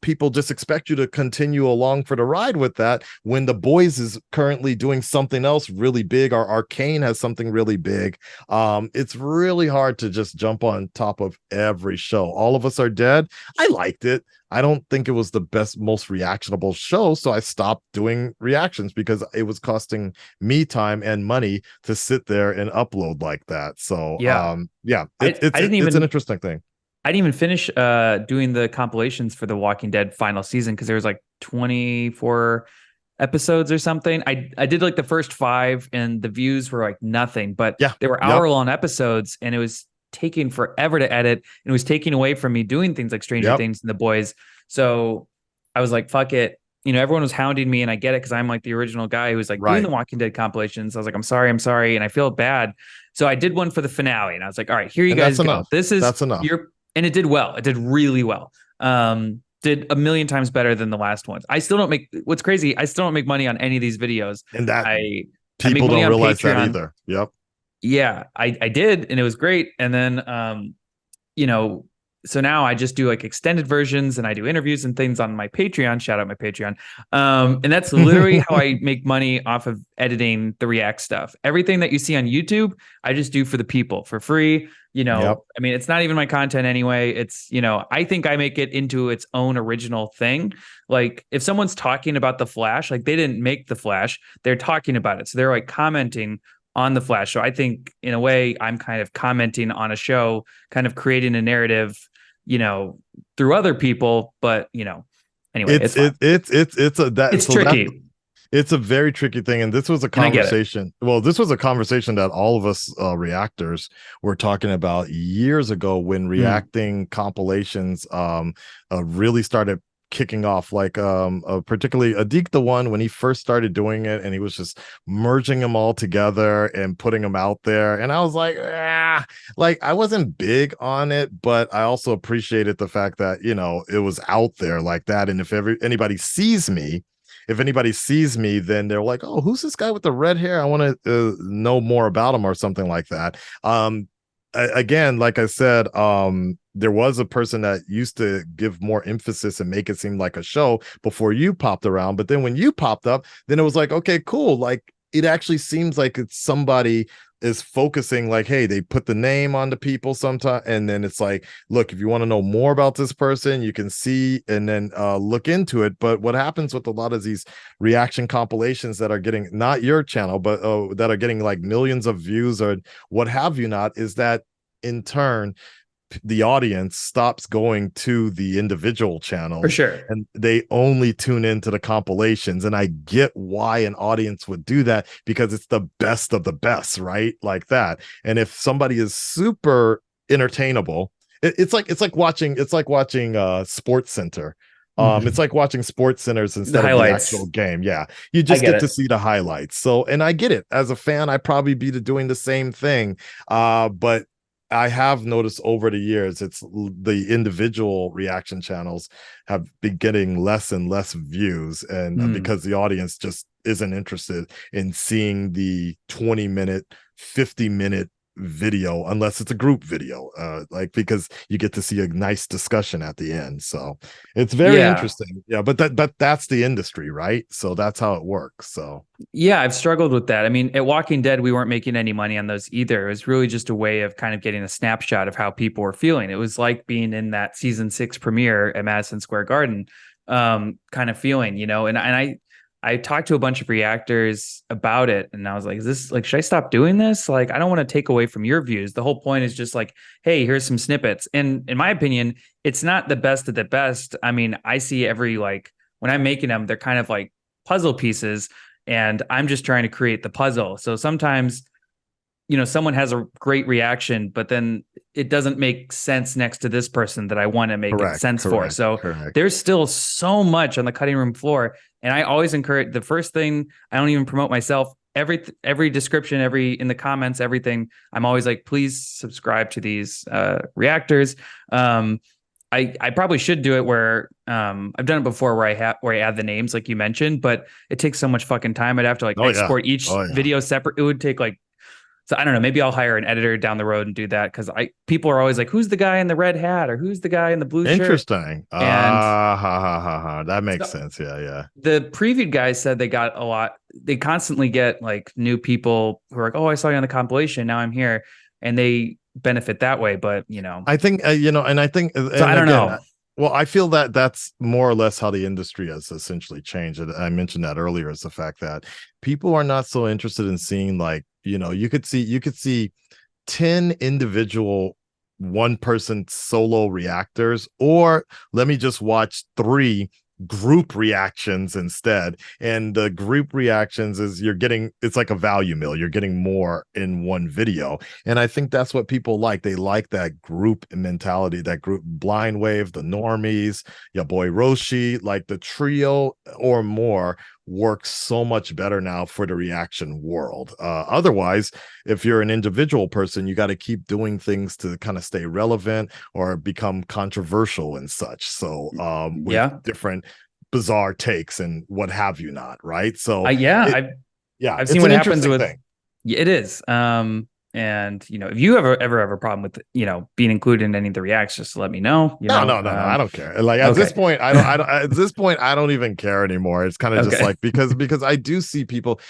people just expect you to continue along for the ride with that, when The Boys is currently doing something else really big, or Arcane has something really big. It's really hard to just jump on top of every show. All of Us Are Dead, I liked it. I don't think it was the best, most reactionable show, so I stopped doing reactions because it was costing me time and money to sit there and upload like that. So, Yeah. yeah, I didn't it's an even interesting thing. I didn't even finish doing the compilations for the Walking Dead final season because there was like 24 episodes or something. I did like the first 5 and the views were like nothing, but Yeah, they were yep, hour-long episodes and it was taking forever to edit and it was taking away from me doing things like Stranger yep, Things and The Boys. So I was like, fuck it. Everyone was hounding me and I get it because I'm like the original guy who was like doing right. the Walking Dead compilations. I was like, I'm sorry. And I feel bad. So I did one for the finale and I was like, all right, here you And that's guys go. enough. This is That's enough. your, and it did well. It did really well. Did a million times better than the last ones. I still don't make, what's crazy, I still don't make money on any of these videos. And that I make people money don't on realize that Patreon. either. Yep. Yeah, I did, and it was great. And then you know, so now I just do like extended versions and I do interviews and things on my Patreon. Shout out my Patreon. And that's literally how I make money off of editing the React stuff. Everything that you see on YouTube, I just do for the people for free. Yep. I mean, it's not even my content anyway. It's, I think I make it into its own original thing. Like if someone's talking about the Flash, like they didn't make the Flash, they're talking about it. So they're like commenting on the Flash. So I think in a way I'm kind of commenting on a show, kind of creating a narrative, through other people. But anyway, it's fine. It's a that It's so that tricky, it's a very tricky thing, and this was a and I get it. conversation. Well, this was a conversation that all of us reactors were talking about years ago, when Mm. reacting compilations really started kicking off. Like particularly Adik the One, when he first started doing it, and he was just merging them all together and putting them out there. And I was like, like I wasn't big on it, but I also appreciated the fact that it was out there like that. And if anybody sees me, then they're like, oh, who's this guy with the red hair? I want to know more about him, or something like that. Again, like I said, there was a person that used to give more emphasis and make it seem like a show before you popped around. But then when you popped up, then it was like, okay, cool. Like it actually seems like it's somebody is focusing, like, hey, they put the name on the people sometime, and then it's like, look, if you want to know more about this person, you can see and then look into it. But what happens with a lot of these reaction compilations that are getting, not your channel, but that are getting like millions of views or what have you not, is that in turn the audience stops going to the individual For channels sure. and they only tune into the compilations. And I get why an audience would do that, because it's the best of the best, right? Like that. And if somebody is super entertainable, it's like watching Sports Center. It's Mhm. like watching Sports Centers The instead of the highlights. actual game. Yeah, you I just get get to it. see the highlights. So, and I get it. As a fan, I probably be doing the same thing. But I have noticed over the years, it's the individual reaction channels have been getting less and less views, and Mm. because the audience just isn't interested in seeing the 20-minute, 50-minute video unless it's a group video, like because you get to see a nice discussion at the end. So it's very Yeah. interesting. Yeah, but that's the industry, right? So that's how it works. So Yeah, I've struggled with that. I mean, at Walking Dead, we weren't making any money on those either. It was really just a way of kind of getting a snapshot of how people were feeling. It was like being in that season 6 premiere at Madison Square Garden, kind of feeling, and I talked to a bunch of reactors about it, and I was like, "Is this like, should I stop doing this? Like, I don't want to take away from your views. The whole point is just like, hey, here's some snippets." And in my opinion, it's not the best of the best. I mean, I see every like when I'm making them, they're kind of like puzzle pieces and I'm just trying to create the puzzle. So sometimes, someone has a great reaction, but then it doesn't make sense next to this person that I want to make it correct, sense for. correct, So correct. there's still so much on the cutting room floor. And I always encourage the first thing, I don't even promote myself. Every description, every in the comments, everything. I'm always like, please subscribe to these reactors. I probably should do it where I've done it before where I add the names like you mentioned, but it takes so much fucking time. I'd have to like Oh yeah, export each oh yeah. video separate. It would take like so I don't know, maybe I'll hire an editor down the road and do that because I people are always like, who's the guy in the red hat or who's the guy in the blue shirt? Interesting. And Ah, ha ha ha ha. That makes so sense. Yeah, yeah. the previewed guys said they got a lot, they constantly get like new people who are like, oh, I saw you on the compilation, now I'm here, and they benefit that way. But I think and I think, so I and don't again, know. well, I feel that that's more or less how the industry has essentially changed. And I mentioned that earlier, is the fact that people are not so interested in seeing, like, you could see 10 individual one person solo reactors, or let me just watch 3 group reactions instead. And the group reactions is, it's like a value meal, you're getting more in one video. And I think that's what people like. They like that group mentality, that group. Blind Wave, the normies, your boy Roshi, like the trio or more works so much better now for the reaction world. Otherwise, if you're an individual person, you got to keep doing things to kind of stay relevant or become controversial and such. So with Yeah. different bizarre takes and what have you not, right? So Yeah, it yeah, I've seen it's what an happens interesting with thing. yeah, it is. And if you ever have a problem with being included in any of the reacts, just let me know. No, no, no, no. I don't care. Like at this Okay, point, I don't at this point, I don't even care anymore. It's kind of just okay, like, because I do see people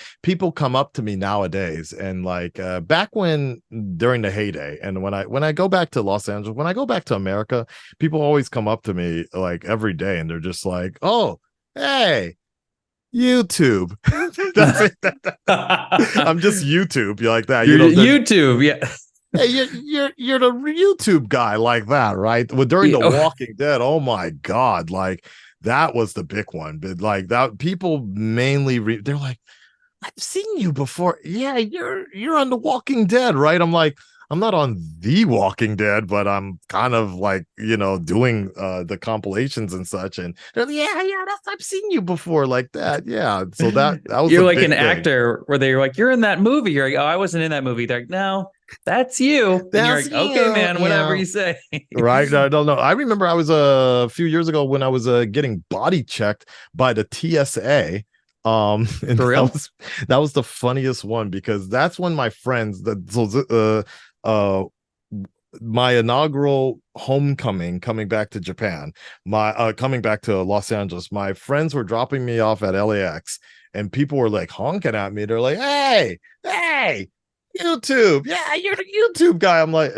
come up to me nowadays, and like back when, during the heyday, and when I go back to Los Angeles, when I go back to America, people always come up to me like every day, and they're just like, "Oh, hey, YouTube." That's it. I'm just YouTube. You like that? Your YouTube, yeah, Hey, you're the YouTube guy, like that, right? Well, during yeah, The oh, Walking Dead, oh my God, like that was the big one. But like that, people mainly they're like, I've seen you before. Yeah, you're on The Walking Dead, right? I'm like, I'm not on The Walking Dead, but I'm kind of like, doing the compilations and such. And they're like, yeah, yeah, I've seen you before, like that. Yeah. So that was you're a like big an thing. actor where they're like, you're in that movie. You're like, oh, I wasn't in that movie. They're like, no, that's you, and you're That's like, okay, you. man, whatever Yeah. you say. Right. No, no, no. I remember I was a few years ago when I was getting body checked by the TSA. And For that real? was that was the funniest one, because that's when my friends, uh my inaugural homecoming, coming back to Japan, my coming back to Los Angeles, my friends were dropping me off at LAX, and people were like honking at me. They're like, hey, hey, YouTube. Yeah, you're the YouTube guy. I'm like,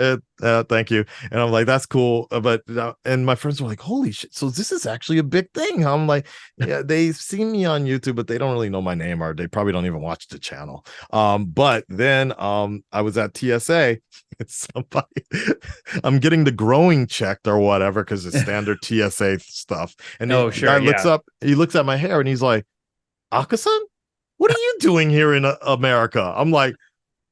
thank you. And I'm like, that's cool. But and my friends were like, holy shit. So this is actually a big thing. I'm like, yeah, they've seen me on YouTube, but they don't really know my name, or they probably don't even watch the channel. But then I was at TSA. Somebody, I'm getting the growing checked or whatever, because it's standard TSA stuff. And Oh, the guy sure, looks yeah. up, he looks at my hair, and he's like, Akasan, what are you doing here in America? I'm like,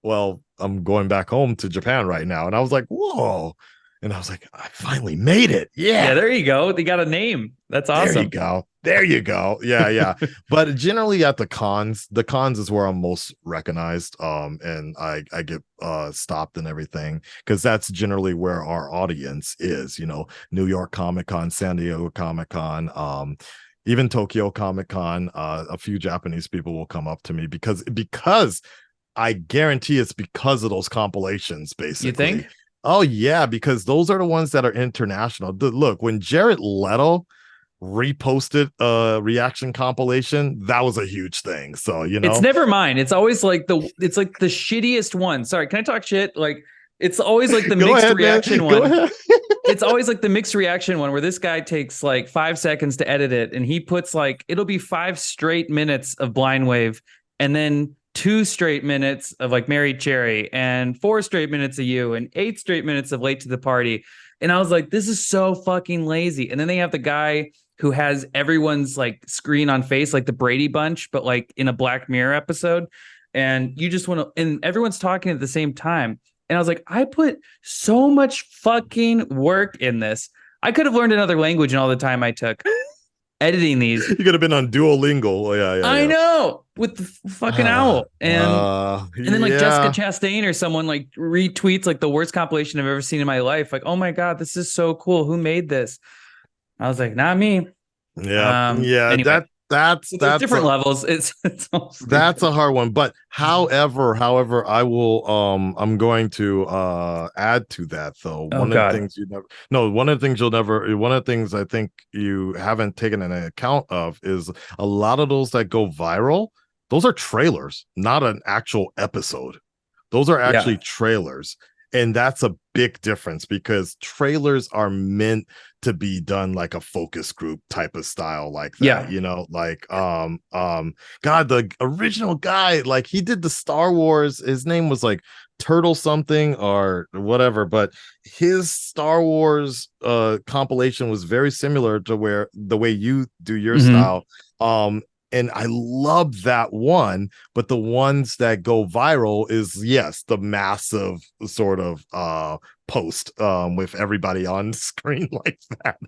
well, I'm going back home to Japan right now. And I was like, whoa. And I was like, I finally made it. Yeah, Yeah. there you go. They got a name. That's There you awesome. go. There you go. Yeah, yeah. But generally at the cons is where I'm most recognized. And I get stopped and everything, because that's generally where our audience is, New York Comic Con, San Diego Comic Con, even Tokyo Comic Con. A few Japanese people will come up to me because I guarantee it's because of those compilations, You basically. think? Oh yeah, because those are the ones that are international. Look, when Jared Leto reposted a reaction compilation, that was a huge thing. So, It's never mine. It's always like the shittiest one. Sorry, can I talk shit? Like it's always like the go mixed ahead, man. reaction Go one. ahead. It's always like the mixed reaction one where this guy takes like 5 seconds to edit it and he puts like it'll be 5 straight minutes of Blind Wave and then 2 straight minutes of like Mary Cherry and 4 straight minutes of You and 8 straight minutes of Late to the Party. And I was like, this is so fucking lazy. And then they have the guy who has everyone's like screen on face, like the Brady Bunch, but like in a Black Mirror episode. And you just want to, and everyone's talking at the same time. And I was like, I put so much fucking work in this. I could have learned another language in all the time I took editing these. You could have been on Duolingo. Oh, yeah, yeah, I yeah. know with the fucking owl. And then like Jessica Yeah. Chastain or someone like retweets like the worst compilation I've ever seen in my life. Like, oh my God, this is so cool. Who made this? I was like, not me. Yeah. Yeah. Anyway, there's That's different levels. It's all that's stupid. a hard one. But however, I will I'm going to add to that though. Oh One of the God. things you never no, one of the things you'll never one of the things I think you haven't taken an account of is a lot of those that go viral, those are trailers, not an actual episode. Those are Yeah. actually trailers. And that's a big difference because trailers are meant to be done like a focus group type of style like that, Yeah. like God, the original guy, like he did the Star Wars, his name was like Turtle something or whatever, but his Star Wars compilation was very similar to where the way you do your Mm-hmm. style. And I love that one, but the ones that go viral is yes, the massive sort of post with everybody on screen like that.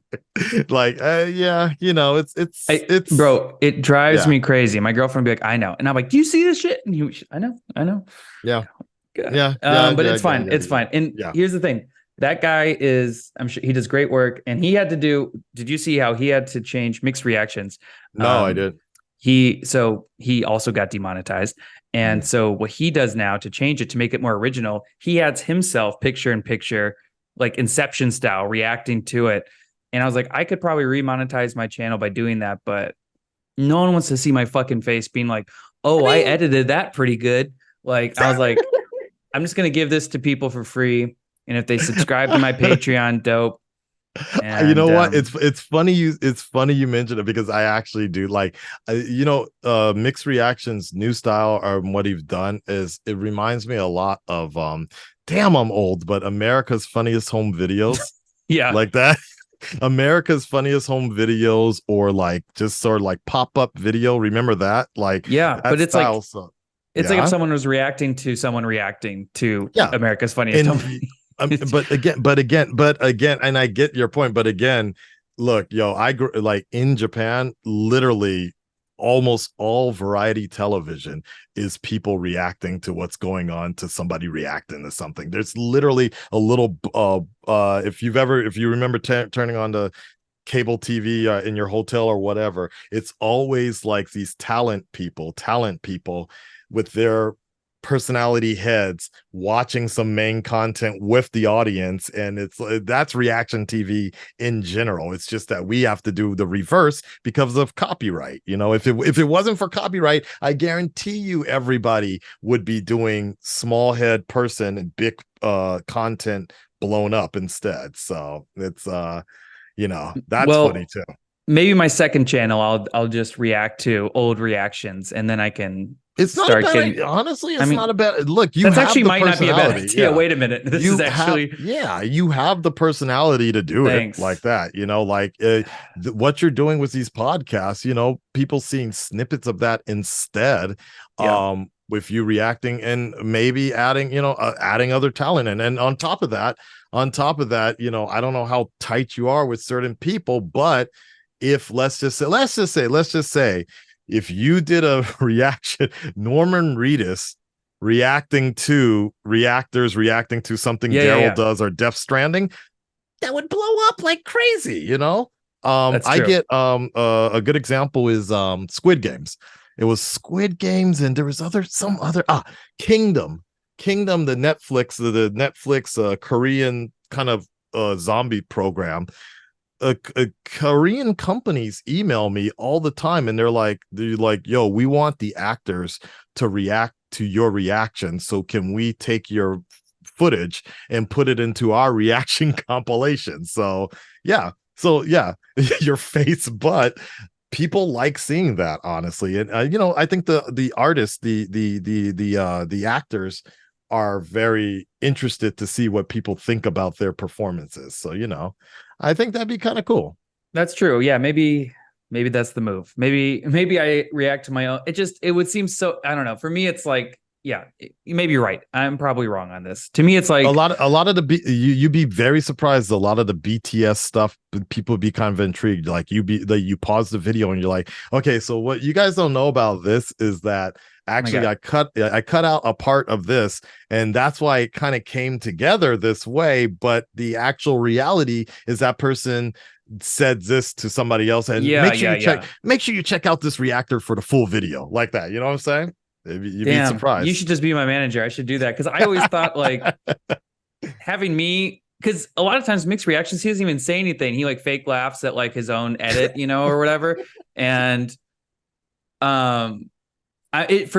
Like yeah, it's Bro, it drives yeah, me crazy. My girlfriend would be like, I know. And I'm like, do you see this shit? And I know. yeah, God. yeah, yeah, But yeah, it's yeah, fine. yeah, It's fine. And yeah. here's the thing. That guy I'm sure he does great work. And did you see how he had to change mixed reactions? No, I Um, did. he also got demonetized. And Mm. so what he does now to change it to make it more original, he adds himself picture in picture, like Inception style, reacting to it. And I was like, I could probably remonetize my channel by doing that, but no one wants to see my fucking face being like, I oh, I mean, edited that pretty good. Like I was like, I'm just gonna give this to people for free. And if they subscribe to my Patreon, dope. you know And what? It's funny you mentioned it because I actually do like mixed reactions new style or what he's done is it reminds me a lot of damn I'm old but America's Funniest Home Videos yeah, like that. America's Funniest Home Videos or like just sort of like pop-up video, remember that, like yeah. that But it's style. like So it's like if yeah, someone was reacting to someone reacting to yeah. America's Funniest And Home. but again, and I get your point, but again, look, yo, I grew like in Japan, literally almost all variety television is people reacting to what's going on to somebody reacting to something. There's literally a little if you remember turning on the cable TV in your hotel or whatever, it's always like these talent people with their personality heads watching some main content with the audience, and that's reaction TV in general. It's just that we have to do the reverse because of copyright. If it wasn't for copyright, I guarantee you everybody would be doing small head person and big content blown up instead. So it's that's funny Well, too. maybe my second channel, I'll just react to old reactions, and then I can It's not a start bad getting. idea. Honestly, I it's not mean, a bad look. You that's have actually the might not be a bad personality. idea. Yeah. Wait a minute. This is actually You have the personality to do it like thanks. that. What you're doing with these podcasts, people seeing snippets of that instead, Yeah. with you reacting and maybe adding other talent. And on top of that, I don't know how tight you are with certain people, but if let's just say if you did a reaction, Norman Reedus reacting to something Daryl Yeah. does or Death Stranding, that would blow up like crazy. That's I true. get a good example is Squid Games. It was Squid Games, and there was some other Kingdom. Kingdom, the Netflix Korean kind of zombie program. Korean companies email me all the time, and they're like, yo, we want the actors to react to your reaction, so can we take your footage and put it into our reaction compilation? So yeah, your face, but people like seeing that, honestly. And I think the artists, the actors are very interested to see what people think about their performances. So I think that'd be kind of cool. That's true. Yeah, maybe that's the move. Maybe I react to my own. It would seem so. I don't know. For me, it's like, yeah, maybe you're right. I'm probably wrong on this. To me, it's like A lot of you'd be very surprised. A lot of the BTS stuff, people be kind of intrigued. Like you pause the video and you're like, okay, so what you guys don't know about this is that actually I cut out a part of this, and that's why it kind of came together this way. But the actual reality is that person said this to somebody else, and make sure you check out this reactor for the full video, like that. You know what I'm saying? You'd be Damn, surprised. you should just be my manager. I should do that because I always thought like having me, because a lot of times mixed reactions, he doesn't even say anything. He like fake laughs at like his own edit, or whatever. And for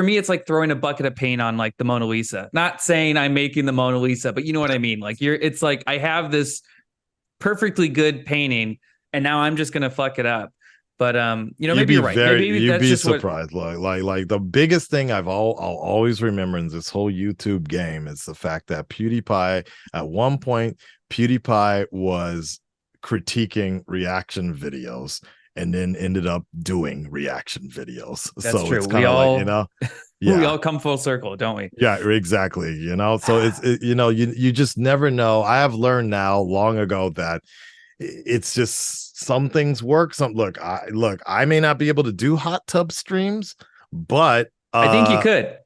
me, it's like throwing a bucket of paint on like the Mona Lisa. Not saying I'm making the Mona Lisa, but you know what I mean. Like it's like I have this perfectly good painting, and now I'm just gonna fuck it up. But maybe you're right. Maybe you'd that's be just surprised. Like the biggest thing I'll always remember in this whole YouTube game is the fact that PewDiePie, at one point, PewDiePie was critiquing reaction videos and then ended up doing reaction videos. That's so true. it's kind of like, yeah, we all come full circle, don't we? Yeah, exactly. So you just never know. I have learned now long ago that it's just some things work. I may not be able to do hot tub streams, but I think you could.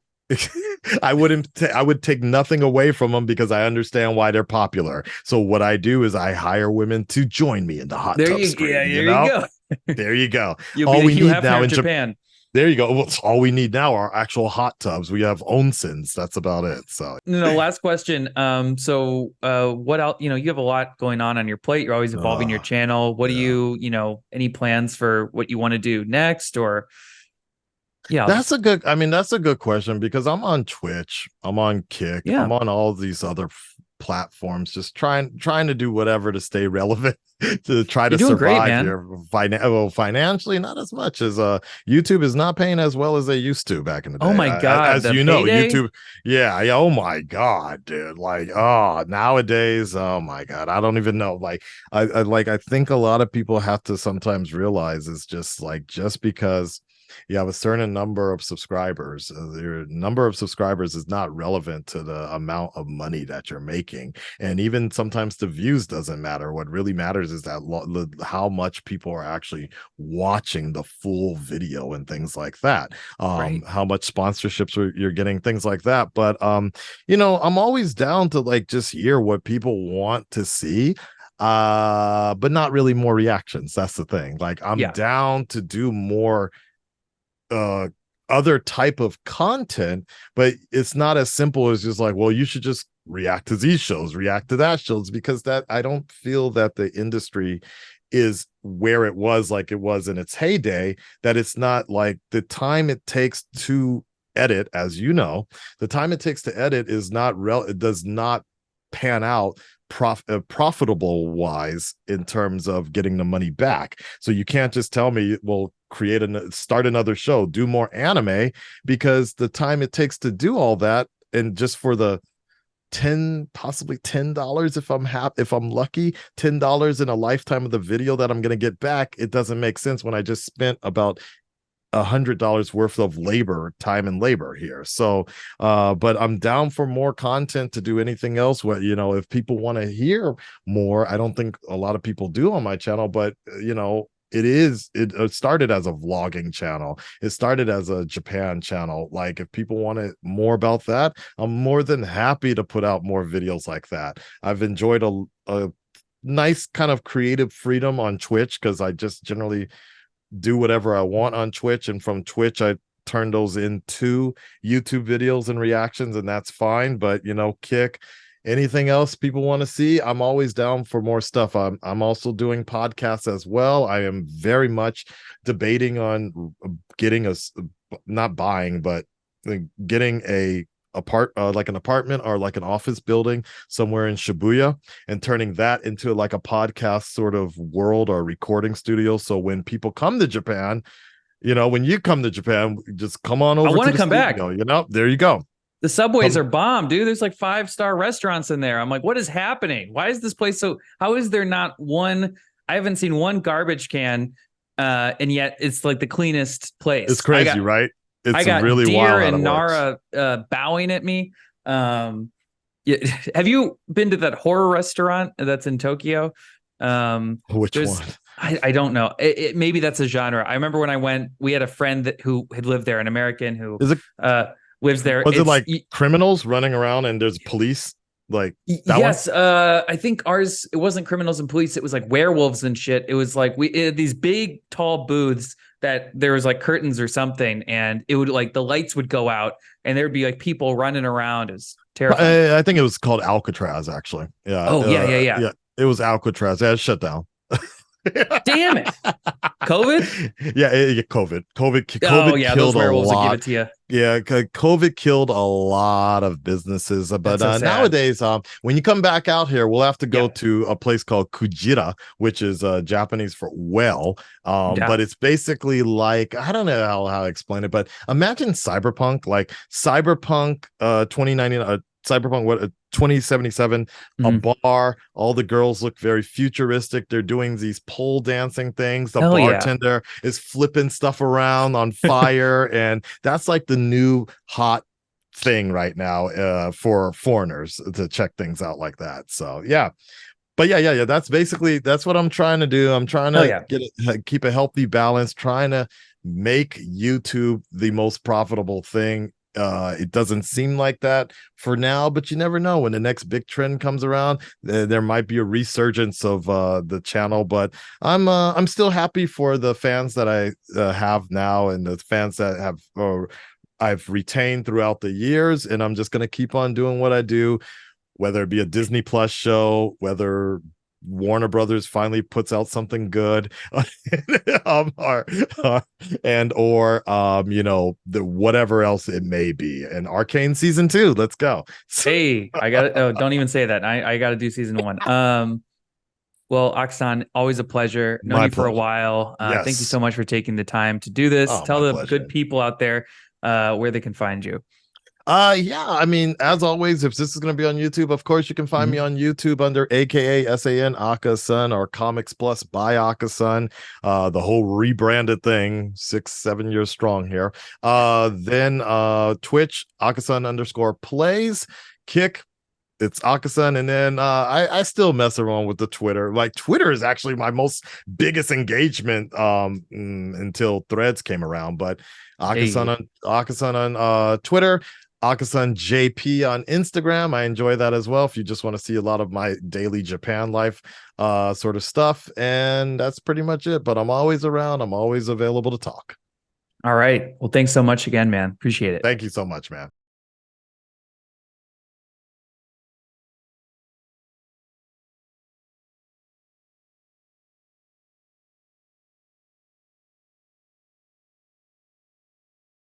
I would take nothing away from them because I understand why they're popular. So what I do is I hire women to join me in the hot tub stream. Yeah, there you go. There you go. All we need now in Japan. There you go. Well, all we need now are actual hot tubs. We have onsens. That's about it. So last question. What else? You have a lot going on your plate. You're always evolving your channel. What do you, any plans for what you want to do next? Or that's a good question, because I'm on Twitch, I'm on Kick, I'm on all these other platforms, just trying to do whatever to stay relevant, to try to survive here. Financially, not as much as YouTube is not paying as well as they used to back in the day. Oh my god, as you know, YouTube, oh my god, dude, like, nowadays, oh my god, I don't even know. Like I think a lot of people have to sometimes realize it's just because you have a certain number of subscribers, your number of subscribers is not relevant to the amount of money that you're making. And even sometimes the views doesn't matter. What really matters is that how much people are actually watching the full video and things like that. How much sponsorships you're getting, things like that. But I'm always down to just hear what people want to see, but not really more reactions. That's the thing. I'm down to do more other type of content, but it's not as simple as just well, you should just react to these shows, react to that shows, because that I don't feel that the industry is where it was in its heyday, that it's not like the time it takes to edit, as the time it takes to edit is not it does not pan out profitable wise in terms of getting the money back. So you can't just tell me, well, start another show, do more anime, because the time it takes to do all that, and just for the possibly $10, if I'm lucky, $10 in a lifetime of the video that I'm going to get back, it doesn't make sense when I just spent about $100 worth of time and labor here. So but I'm down for more content to do anything else. If people want to hear more, I don't think a lot of people do on my channel, but it started as a vlogging channel. It started as a Japan channel. If people want more about that, I'm more than happy to put out more videos like that. I've enjoyed a nice kind of creative freedom on Twitch, because I just generally do whatever I want on Twitch, and from Twitch I turn those into YouTube videos and reactions, and that's fine. But Kick, anything else people want to see, I'm always down for more stuff. I'm also doing podcasts as well. I am very much debating on getting not buying, but getting like an apartment or like an office building somewhere in Shibuya, and turning that into like a podcast sort of world or recording studio. So when people come to Japan, when you come to Japan, just come on I over want to to the come back. studio. There you go. The subways are bomb, dude. There's like 5-star restaurants in there. I'm like, what is happening? Why is this place so? How is there not one? I haven't seen one garbage can, and yet it's like the cleanest place. It's crazy, right? I It's got really Deer wild how and it works. Nara bowing at me. Have you been to that horror restaurant that's in Tokyo? Which There's one? I don't know. Maybe that's a genre. I remember when I went, we had a friend who had lived there, an American who Is it lives there. Was it like criminals running around and there's police? Like that one? Yes, I think ours, it wasn't criminals and police, it was like werewolves and shit. It was like we had these big tall booths that there was like curtains or something, and it would like the lights would go out and there'd be like people running around. It was terrifying. I think it was called Alcatraz, actually. Yeah. Oh yeah. Yeah. It was Alcatraz. Yeah, it shut down. Damn it. COVID? Yeah, COVID. Oh COVID yeah, those killed a werewolves would give it lot. to you. Yeah, COVID killed a lot of businesses. But That's so sad. nowadays, when you come back out here, we'll have to go Yeah. to a place called Kujira, which is Japanese for well. Yeah. But it's basically like, I don't know how to explain it, but imagine cyberpunk, like cyberpunk 2099, cyberpunk 2077, a bar. All the girls look very futuristic. They're doing these pole dancing things. The Hell yeah. bartender is flipping stuff around on fire, and that's like the new hot thing right now for foreigners to check things out like that. So yeah. But yeah. That's what I'm trying to do. I'm trying to keep a healthy balance, trying to make YouTube the most profitable thing. It doesn't seem like that for now, but you never know. When the next big trend comes around, there might be a resurgence of the channel. But I'm still happy for the fans that I have now, and the fans that I've retained throughout the years. And I'm just gonna keep on doing what I do, whether it be a Disney Plus show, whether Warner Brothers finally puts out something good, or the whatever else it may be. And Arcane season 2, let's go. Hey, I got it. Oh, don't even say that. I got to do season 1. Well, Akasan, always a pleasure. Known you for a while. Yes. Thank you so much for taking the time to do this. Tell the good people out there where they can find you. Yeah, I mean, as always, if this is going to be on YouTube, of course you can find me on YouTube under AKA Akasan, or Comics Plus by Akasan, the whole rebranded thing, 6-7 years strong here. Then Twitch, Akasan_plays. Kick, it's Akasan. And then I still mess around with the Twitter. Like, Twitter is actually my most biggest engagement until Threads came around. But Akasan on Twitter, Akasan JP on Instagram. I enjoy that as well, if you just want to see a lot of my daily Japan life sort of stuff. And that's pretty much it. But I'm always around. I'm always available to talk. All right. Well, thanks so much again, man. Appreciate it. Thank you so much, man.